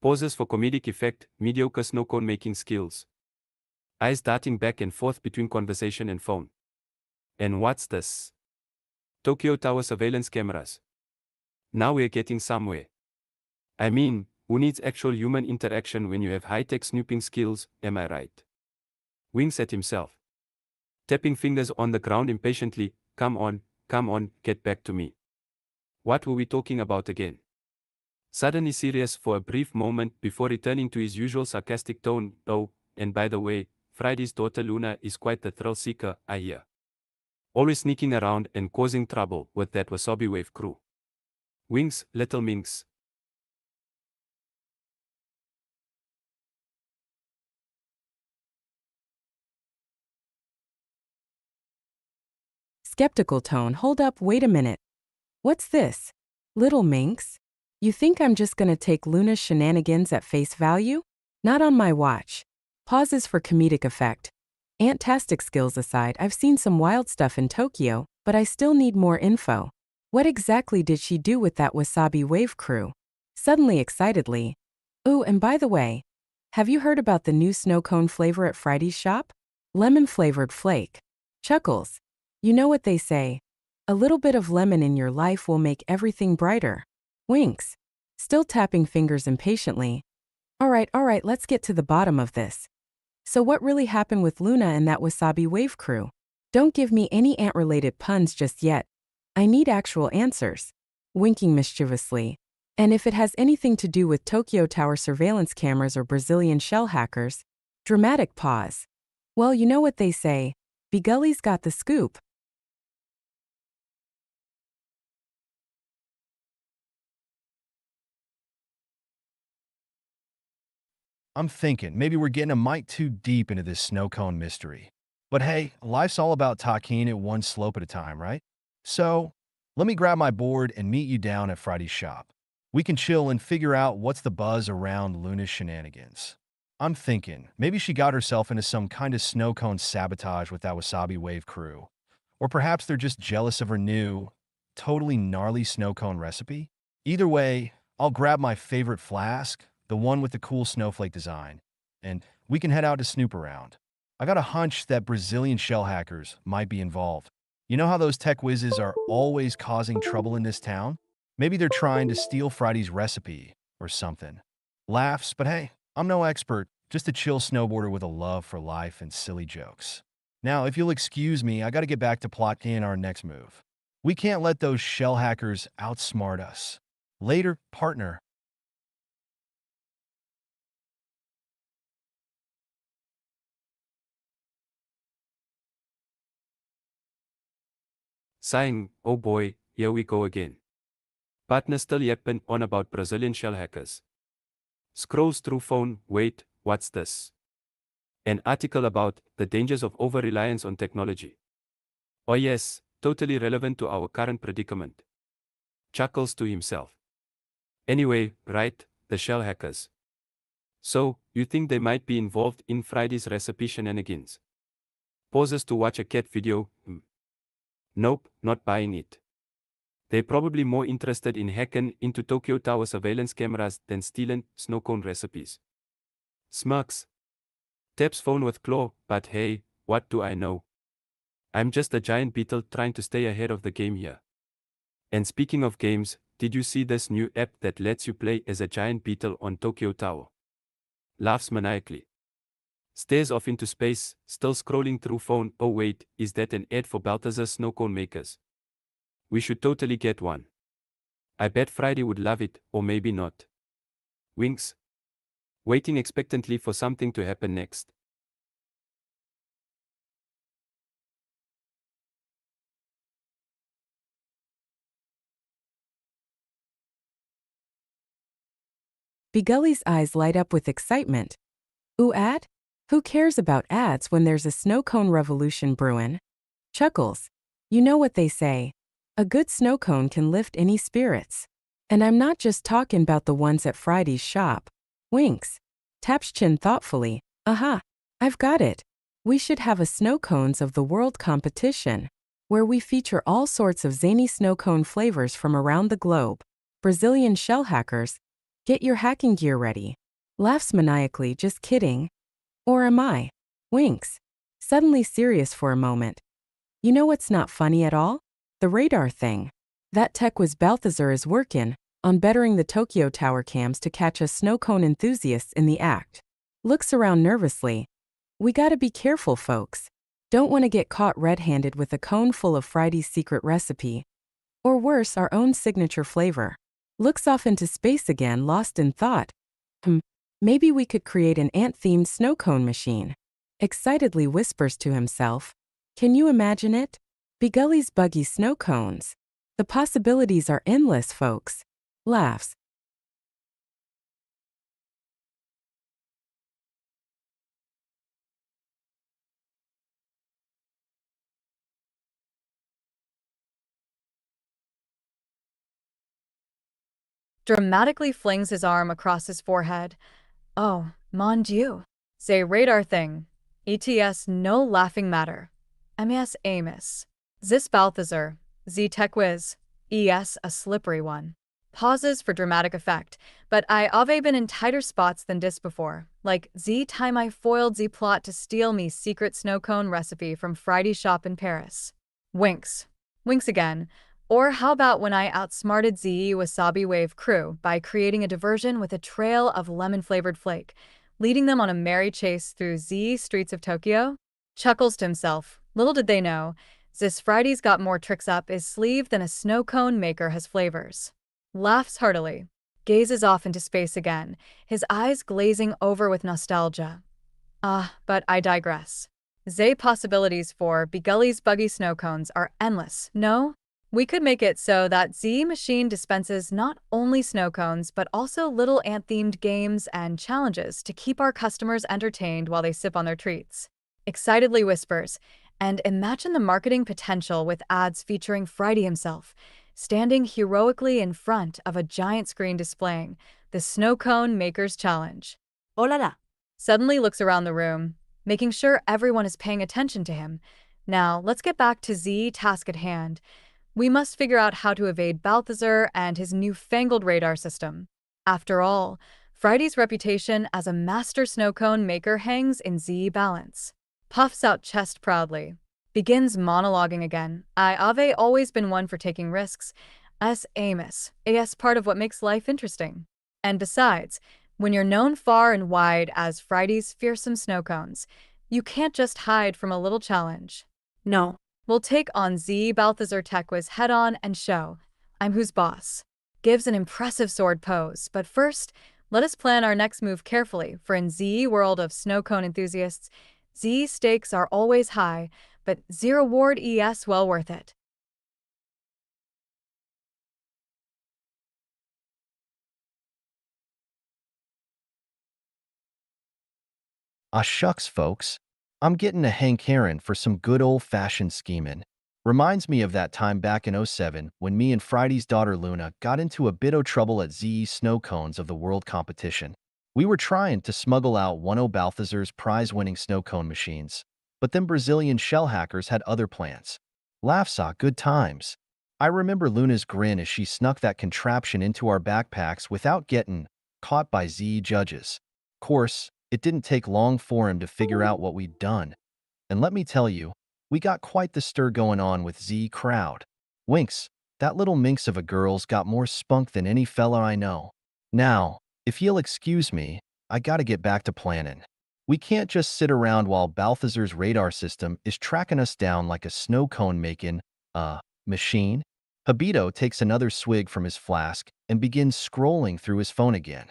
Pauses for comedic effect, mediocre snow cone making skills. Eyes darting back and forth between conversation and phone. And what's this? Tokyo Tower surveillance cameras. Now we're getting somewhere. I mean, who needs actual human interaction when you have high-tech snooping skills, am I right? Winks at himself. Tapping fingers on the ground impatiently, come on, get back to me. What were we talking about again? Suddenly serious for a brief moment before returning to his usual sarcastic tone, oh, and by the way, Friday's daughter Luna is quite the thrill-seeker, I hear. Always sneaking around and causing trouble with that wasabi wave crew. Winks, little minx. Skeptical tone, hold up, wait a minute. What's this? Little minx? You think I'm just gonna take Luna's shenanigans at face value? Not on my watch. Pauses for comedic effect. Antastic skills aside, I've seen some wild stuff in Tokyo, but I still need more info. What exactly did she do with that wasabi wave crew? Suddenly excitedly. Ooh, and by the way, have you heard about the new snow cone flavor at Friday's shop? Lemon-flavored flake. Chuckles. You know what they say. A little bit of lemon in your life will make everything brighter. Winks. Still tapping fingers impatiently. All right, let's get to the bottom of this. So what really happened with Luna and that wasabi wave crew? Don't give me any ant-related puns just yet. I need actual answers. Winking mischievously. And if it has anything to do with Tokyo Tower surveillance cameras or Brazilian shell hackers, dramatic pause. Well, you know what they say. Begully's got the scoop. I'm thinking maybe we're getting a mite too deep into this snow cone mystery. But hey, life's all about talking it one slope at a time, right? So, let me grab my board and meet you down at Friday's shop. We can chill and figure out what's the buzz around Luna's shenanigans. I'm thinking maybe she got herself into some kind of snow cone sabotage with that wasabi wave crew. Or perhaps they're just jealous of her new, totally gnarly snow cone recipe. Either way, I'll grab my favorite flask, the one with the cool snowflake design, and we can head out to snoop around. I got a hunch that Brazilian shell hackers might be involved. You know how those tech whizzes are always causing trouble in this town? Maybe they're trying to steal Friday's recipe or something. Laughs, but hey, I'm no expert, just a chill snowboarder with a love for life and silly jokes. Now, if you'll excuse me, I gotta get back to plotting our next move. We can't let those shell hackers outsmart us. Later, partner. Sighing, oh boy, here we go again. Partner still yapping on about Brazilian shell hackers. Scrolls through phone, wait, what's this? An article about the dangers of over-reliance on technology. Oh yes, totally relevant to our current predicament. Chuckles to himself. Anyway, right, the shell hackers. So, you think they might be involved in Friday's recipe shenanigans? Pauses to watch a cat video. Nope, not buying it. They're probably more interested in hacking into Tokyo Tower surveillance cameras than stealing snow cone recipes. Smirks. Taps phone with claw, but hey, what do I know? I'm just a giant beetle trying to stay ahead of the game here. And speaking of games, did you see this new app that lets you play as a giant beetle on Tokyo Tower? Laughs maniacally. Stares off into space, still scrolling through phone. Oh wait, is that an ad for Balthazar snow cone makers? We should totally get one. I bet Friday would love it, or maybe not. Winks. Waiting expectantly for something to happen next. Begully's eyes light up with excitement. Ooh, ad? Who cares about ads when there's a snow cone revolution brewin'? Chuckles. You know what they say. A good snow cone can lift any spirits. And I'm not just talking about the ones at Friday's shop. Winks. Taps chin thoughtfully. Aha. I've got it. We should have a snow cones of the world competition. where we feature all sorts of zany snow cone flavors from around the globe. Brazilian shell hackers, get your hacking gear ready. Laughs maniacally, just kidding. Or am I? Winks. Suddenly serious for a moment. You know what's not funny at all? The radar thing. That tech was Balthazar is working on bettering the Tokyo Tower cams to catch us snow cone enthusiasts in the act. Looks around nervously. We gotta be careful, folks. Don't want to get caught red-handed with a cone full of Friday's secret recipe. Or worse, our own signature flavor. Looks off into space again, lost in thought. Maybe we could create an ant-themed snow cone machine. Excitedly whispers to himself. Can you imagine it? Bigully's buggy snow cones. The possibilities are endless, folks. Laughs. Dramatically flings his arm across his forehead. Oh, mon Dieu. Say radar thing. ETS no laughing matter. MES Amos. Zis Balthazar. Z tech whiz. ES a slippery one. Pauses for dramatic effect, but I ave been in tighter spots than dis before. Like Z time I foiled Z plot to steal me secret snow cone recipe from Friday shop in Paris. Winks. Winks again. Or how about when I outsmarted ZE Wasabi Wave crew by creating a diversion with a trail of lemon-flavored flake, leading them on a merry chase through Z streets of Tokyo? Chuckles to himself. Little did they know, this Friday's got more tricks up his sleeve than a snow cone maker has flavors. Laughs heartily. Gazes off into space again, his eyes glazing over with nostalgia. But I digress. Zay possibilities for Bigully's buggy snow cones are endless, no? We could make it so that Z machine dispenses not only snow cones but also little ant-themed games and challenges to keep our customers entertained while they sip on their treats. Excitedly whispers, and imagine the marketing potential with ads featuring Friday himself, standing heroically in front of a giant screen displaying the Snow Cone Makers Challenge. Oh la la. Suddenly looks around the room, making sure everyone is paying attention to him. Now, let's get back to Z task at hand. We must figure out how to evade Balthazar and his newfangled radar system. After all, Friday's reputation as a master snow cone maker hangs in Z balance. Puffs out chest proudly. Begins monologuing again. I've always been one for taking risks. As Amos. As part of what makes life interesting. And besides, when you're known far and wide as Friday's fearsome snow cones, you can't just hide from a little challenge. No. We'll take on Z Balthazar Techwiz head-on and show I'm who's boss. Gives an impressive sword pose, but first, let us plan our next move carefully, for in Z world of snow cone enthusiasts, Z stakes are always high, but Z reward ES well worth it. Shucks, folks. I'm getting a hankering for some good old-fashioned scheming. Reminds me of that time back in '07 when me and Friday's daughter Luna got into a bit of trouble at ZE Snow Cones of the World competition. We were trying to smuggle out one of Balthazar's prize-winning snow cone machines, but them Brazilian shell hackers had other plans. Laughs good times. I remember Luna's grin as she snuck that contraption into our backpacks without getting caught by ZE judges. Course, it didn't take long for him to figure out what we'd done. And let me tell you, we got quite the stir going on with Z crowd. Winks, that little minx of a girl's got more spunk than any fella I know. Now, if you'll excuse me, I gotta get back to planning. We can't just sit around while Balthazar's radar system is tracking us down like a snow cone making, machine. Habito takes another swig from his flask and begins scrolling through his phone again.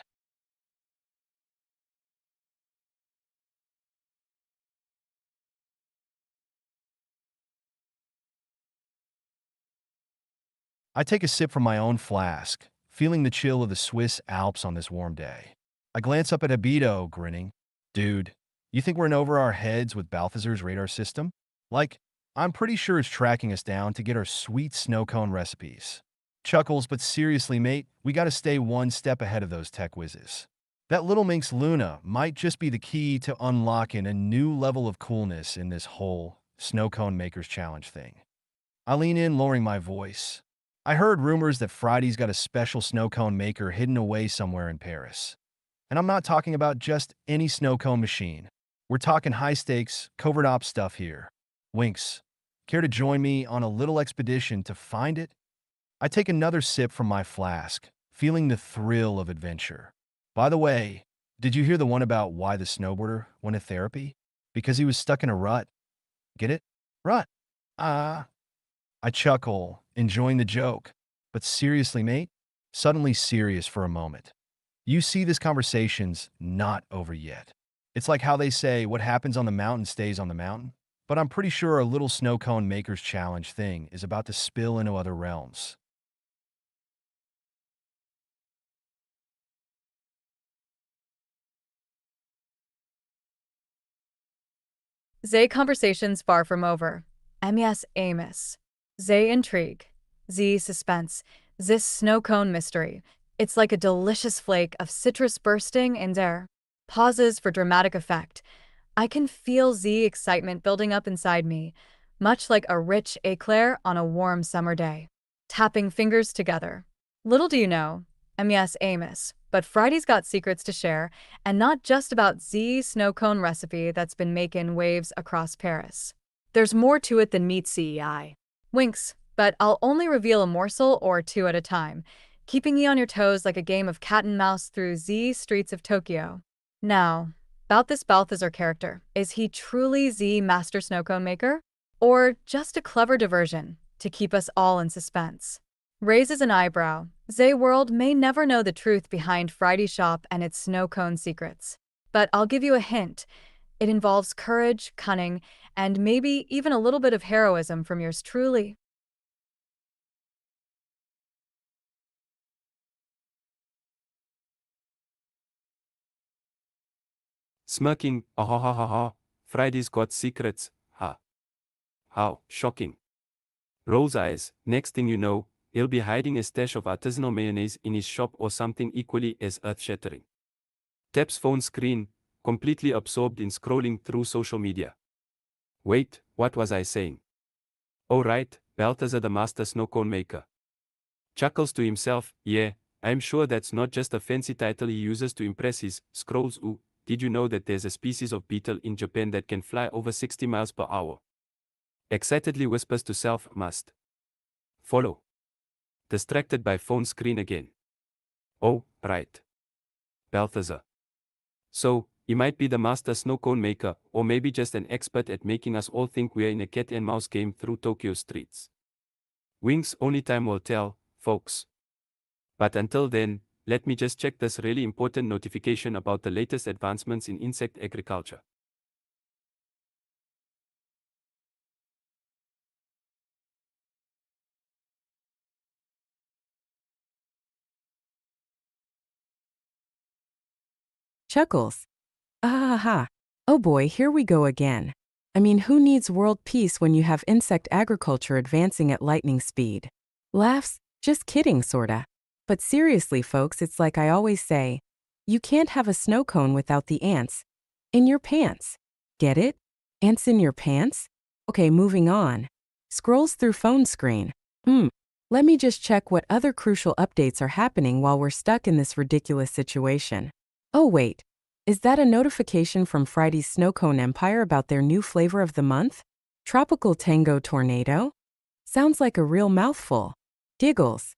I take a sip from my own flask, feeling the chill of the Swiss Alps on this warm day. I glance up at Abito, grinning. Dude, you think we're in over our heads with Balthazar's radar system? Like, I'm pretty sure it's tracking us down to get our sweet snow cone recipes. Chuckles, but seriously, mate, we gotta stay one step ahead of those tech whizzes. That little minx Luna might just be the key to unlocking a new level of coolness in this whole snow cone makers challenge thing. I lean in, lowering my voice. I heard rumors that Friday's got a special snow cone maker hidden away somewhere in Paris. And I'm not talking about just any snow cone machine. We're talking high-stakes, covert-op stuff here. Winks, care to join me on a little expedition to find it? I take another sip from my flask, feeling the thrill of adventure. By the way, did you hear the one about why the snowboarder went to therapy? Because he was stuck in a rut. Get it? Rut. Ah. I chuckle, enjoying the joke. But seriously, mate? Suddenly serious for a moment. You see, this conversation's not over yet. It's like how they say what happens on the mountain stays on the mountain. But I'm pretty sure a little snow cone maker's challenge thing is about to spill into other realms. Zay conversations far from over. MES Amos. Zay intrigue. Z suspense. This snow cone mystery. It's like a delicious flake of citrus bursting in air. Pauses for dramatic effect. I can feel Z excitement building up inside me, much like a rich eclair on a warm summer day. Tapping fingers together. Little do you know, MES Amos, but Friday's got secrets to share, and not just about Z's snow cone recipe that's been making waves across Paris. There's more to it than meets CEI. Winks, but I'll only reveal a morsel or two at a time, keeping you on your toes like a game of cat and mouse through Z streets of Tokyo. Now, about this Balthazar character, is he truly Z master snow cone maker? Or just a clever diversion to keep us all in suspense? Raises an eyebrow. Zay World may never know the truth behind Friday's shop and its snow cone secrets. But I'll give you a hint. It involves courage, cunning, and maybe even a little bit of heroism from yours truly. Smirking, ah ha ha ha ha, Friday's got secrets, ha. How shocking. Rolls eyes, next thing you know, he'll be hiding a stash of artisanal mayonnaise in his shop or something equally as earth-shattering. Taps phone screen, completely absorbed in scrolling through social media. Wait, what was I saying? Oh right, Balthazar the master snow cone maker. Chuckles to himself, yeah, I'm sure that's not just a fancy title he uses to impress his scrolls. Ooh, did you know that there's a species of beetle in Japan that can fly over 60 miles per hour? Excitedly whispers to self, must follow. Distracted by phone screen again. Oh, right. Balthazar. So, he might be the master snow cone maker, or maybe just an expert at making us all think we're in a cat and mouse game through Tokyo streets. Wings, only time will tell, folks. But until then, let me just check this really important notification about the latest advancements in insect agriculture. Chuckles. Ah ha ha. Oh boy, here we go again. I mean, who needs world peace when you have insect agriculture advancing at lightning speed? Laughs, just kidding, sorta. But seriously, folks, it's like I always say, you can't have a snow cone without the ants in your pants. Get it? Ants in your pants? Okay, moving on. Scrolls through phone screen. Let me just check what other crucial updates are happening while we're stuck in this ridiculous situation. Oh wait, is that a notification from Friday's Snow Cone Empire about their new flavor of the month? Tropical Tango Tornado? Sounds like a real mouthful. Giggles.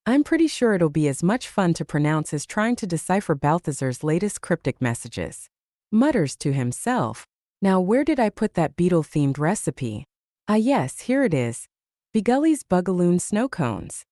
I'm pretty sure it'll be as much fun to pronounce as trying to decipher Balthazar's latest cryptic messages. Mutters to himself. Now where did I put that beetle-themed recipe? Ah yes, here it is. Bigully's Bugaloon Snow Cones.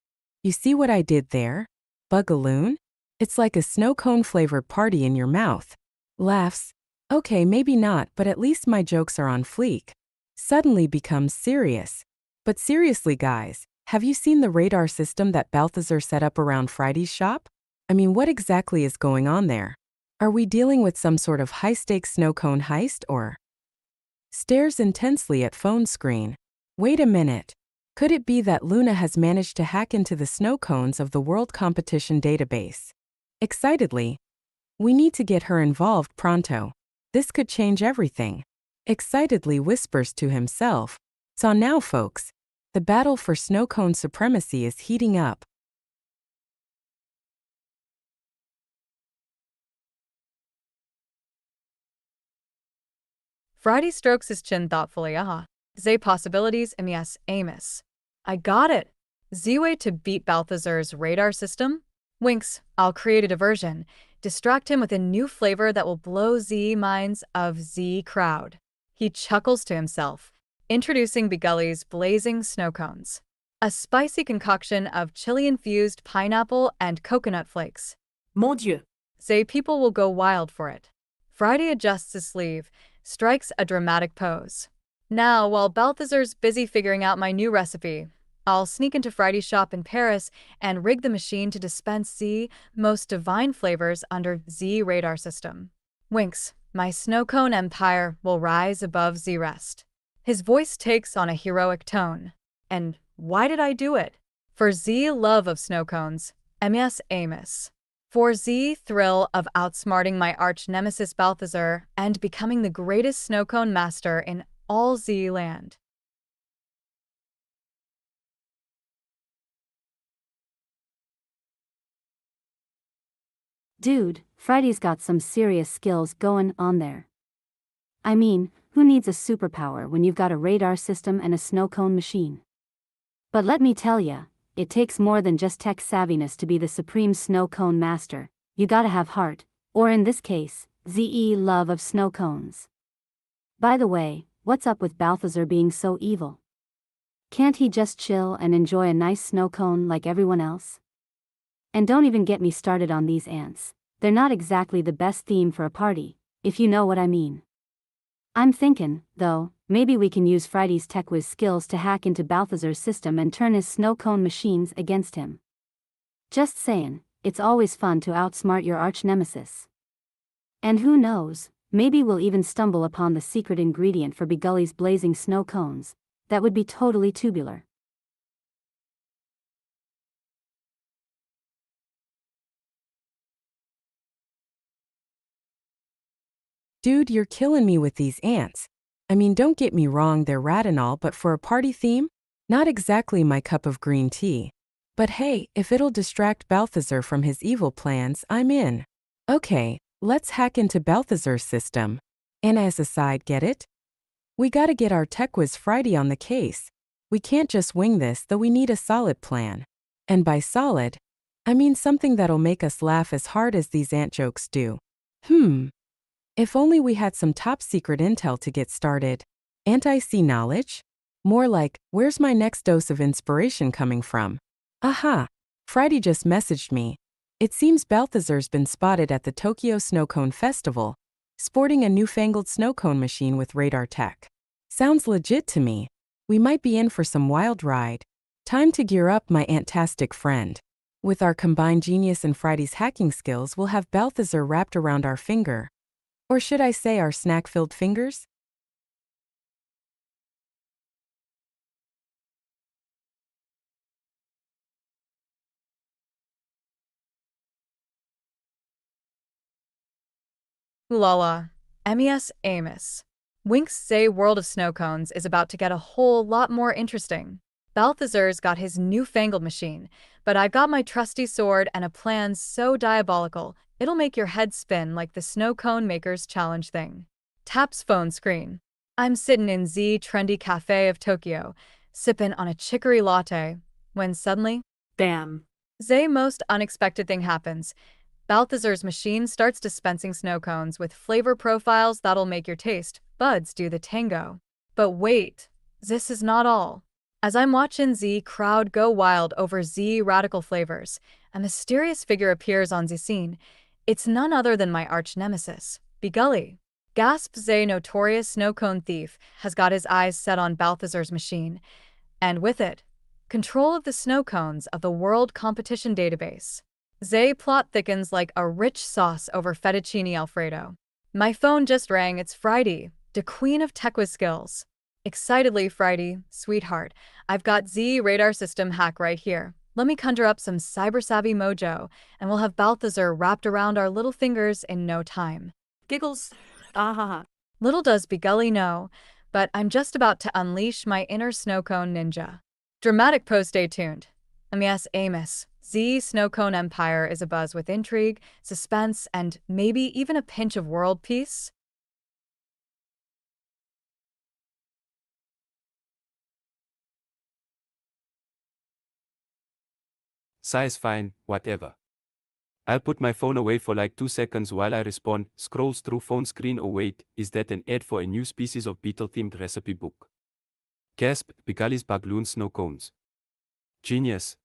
You see what I did there? Bugaloon? It's like a snow cone-flavored party in your mouth. Laughs. Okay, maybe not, but at least my jokes are on fleek. Suddenly becomes serious. But seriously, guys, have you seen the radar system that Balthazar set up around Friday's shop? I mean, what exactly is going on there? Are we dealing with some sort of high-stakes snow cone heist or? Stares intensely at phone screen. Wait a minute. Could it be that Luna has managed to hack into the snow cones of the World Competition database? Excitedly. We need to get her involved pronto. This could change everything. Excitedly whispers to himself. So now, folks, The battle for snow cone supremacy is heating up. Friday strokes his chin thoughtfully. Ze possibilities mes Amos. I got it. Z-way to beat Balthazar's radar system? Winks, I'll create a diversion. Distract him with a new flavor that will blow Z minds of Z crowd. He chuckles to himself, introducing Begully's blazing snow cones. A spicy concoction of chili-infused pineapple and coconut flakes. Mon Dieu. Say people will go wild for it. Friday adjusts his sleeve, strikes a dramatic pose. Now, while Balthazar's busy figuring out my new recipe, I'll sneak into Friday's shop in Paris and rig the machine to dispense Z most divine flavors under Z radar system. Winks, my snow cone empire will rise above Z rest. His voice takes on a heroic tone. And why did I do it? For Z love of snow cones, mes Amos. For Z thrill of outsmarting my arch nemesis Balthazar and becoming the greatest snow cone master in all Z land. Dude, Friday's got some serious skills going on there. I mean, who needs a superpower when you've got a radar system and a snow cone machine? But let me tell ya, it takes more than just tech savviness to be the supreme snow cone master. You gotta have heart, or in this case, ZE love of snow cones. By the way, what's up with Balthazar being so evil? Can't he just chill and enjoy a nice snow cone like everyone else? And don't even get me started on these ants. They're not exactly the best theme for a party, if you know what I mean. I'm thinking, though, maybe we can use Friday's TechWiz skills to hack into Balthazar's system and turn his snow cone machines against him. Just saying, it's always fun to outsmart your arch nemesis. And who knows, maybe we'll even stumble upon the secret ingredient for Begully's blazing snow cones. That would be totally tubular. Dude, you're killing me with these ants. I mean, don't get me wrong, they're rad and all, but for a party theme? Not exactly my cup of green tea. But hey, if it'll distract Balthazar from his evil plans, I'm in. Okay, let's hack into Balthazar's system. And as a side, get it? We gotta get our TechWiz Friday on the case. We can't just wing this, though we need a solid plan. And by solid, I mean something that'll make us laugh as hard as these ant jokes do. If only we had some top secret intel to get started. Anti-C knowledge? More like, where's my next dose of inspiration coming from? Aha! Friday just messaged me. It seems Balthazar's been spotted at the Tokyo Snow Cone Festival, sporting a newfangled snow cone machine with radar tech. Sounds legit to me. We might be in for some wild ride. Time to gear up, my antastic friend. With our combined genius and Friday's hacking skills, we'll have Balthazar wrapped around our finger. Or should I say our snack-filled fingers? Lala. mes Amos. Wink's Say World of Snow Cones is about to get a whole lot more interesting. Balthazar's got his newfangled machine, but I've got my trusty sword and a plan so diabolical, it'll make your head spin like the snow cone maker's challenge thing. Taps phone screen. I'm sitting in Z trendy cafe of Tokyo, sipping on a chicory latte, when suddenly, Bam. Zay most unexpected thing happens. Balthazar's machine starts dispensing snow cones with flavor profiles that'll make your taste buds do the tango. But wait, this is not all. As I'm watching Z crowd go wild over Z radical flavors, a mysterious figure appears on the scene. It's none other than my arch nemesis, Begully. Gasp! Z notorious snow cone thief has got his eyes set on Balthazar's machine, and with it, control of the snow cones of the World Competition Database. Z plot thickens like a rich sauce over fettuccine alfredo. My phone just rang. It's Friday, the queen of TechWiz skills. Excitedly, Friday, sweetheart, I've got Z radar system hack right here. Let me conjure up some cyber-savvy mojo, and we'll have Balthazar wrapped around our little fingers in no time. Giggles. Ah. Little does Begully know, but I'm just about to unleash my inner snow cone ninja. Dramatic post, stay tuned. And yes, Amos, Z Snow Cone Empire is abuzz with intrigue, suspense, and maybe even a pinch of world peace. Size fine, whatever. I'll put my phone away for like 2 seconds while I respond, scrolls through phone screen. Oh wait, is that an ad for a new species of beetle-themed recipe book? Gasp, Bigali's Bagloon Snow Cones. Genius.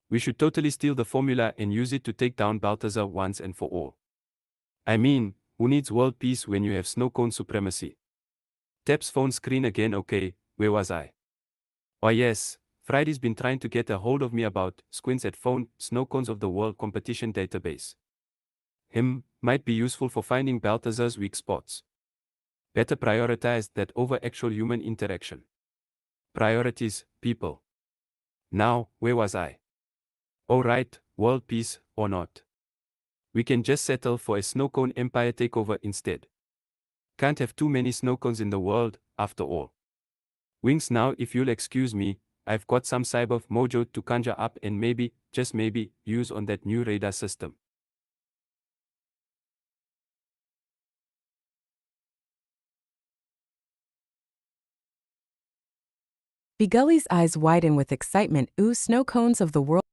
We should totally steal the formula and use it to take down Balthazar once and for all. I mean, who needs world peace when you have snow cone supremacy? Taps phone screen again. Okay, where was I? Oh yes, Friday's been trying to get a hold of me about squints at phone, snow cones of the world competition database. Might be useful for finding Balthazar's weak spots. Better prioritize that over actual human interaction. Priorities, people. Now, where was I? Oh right, world peace, or not. We can just settle for a snow cone empire takeover instead. Can't have too many snow cones in the world, after all. Wings now, if you'll excuse me, I've got some cyber mojo to conjure up and maybe, just maybe, use on that new radar system. Bigully's eyes widen with excitement. Ooh, snow cones of the world.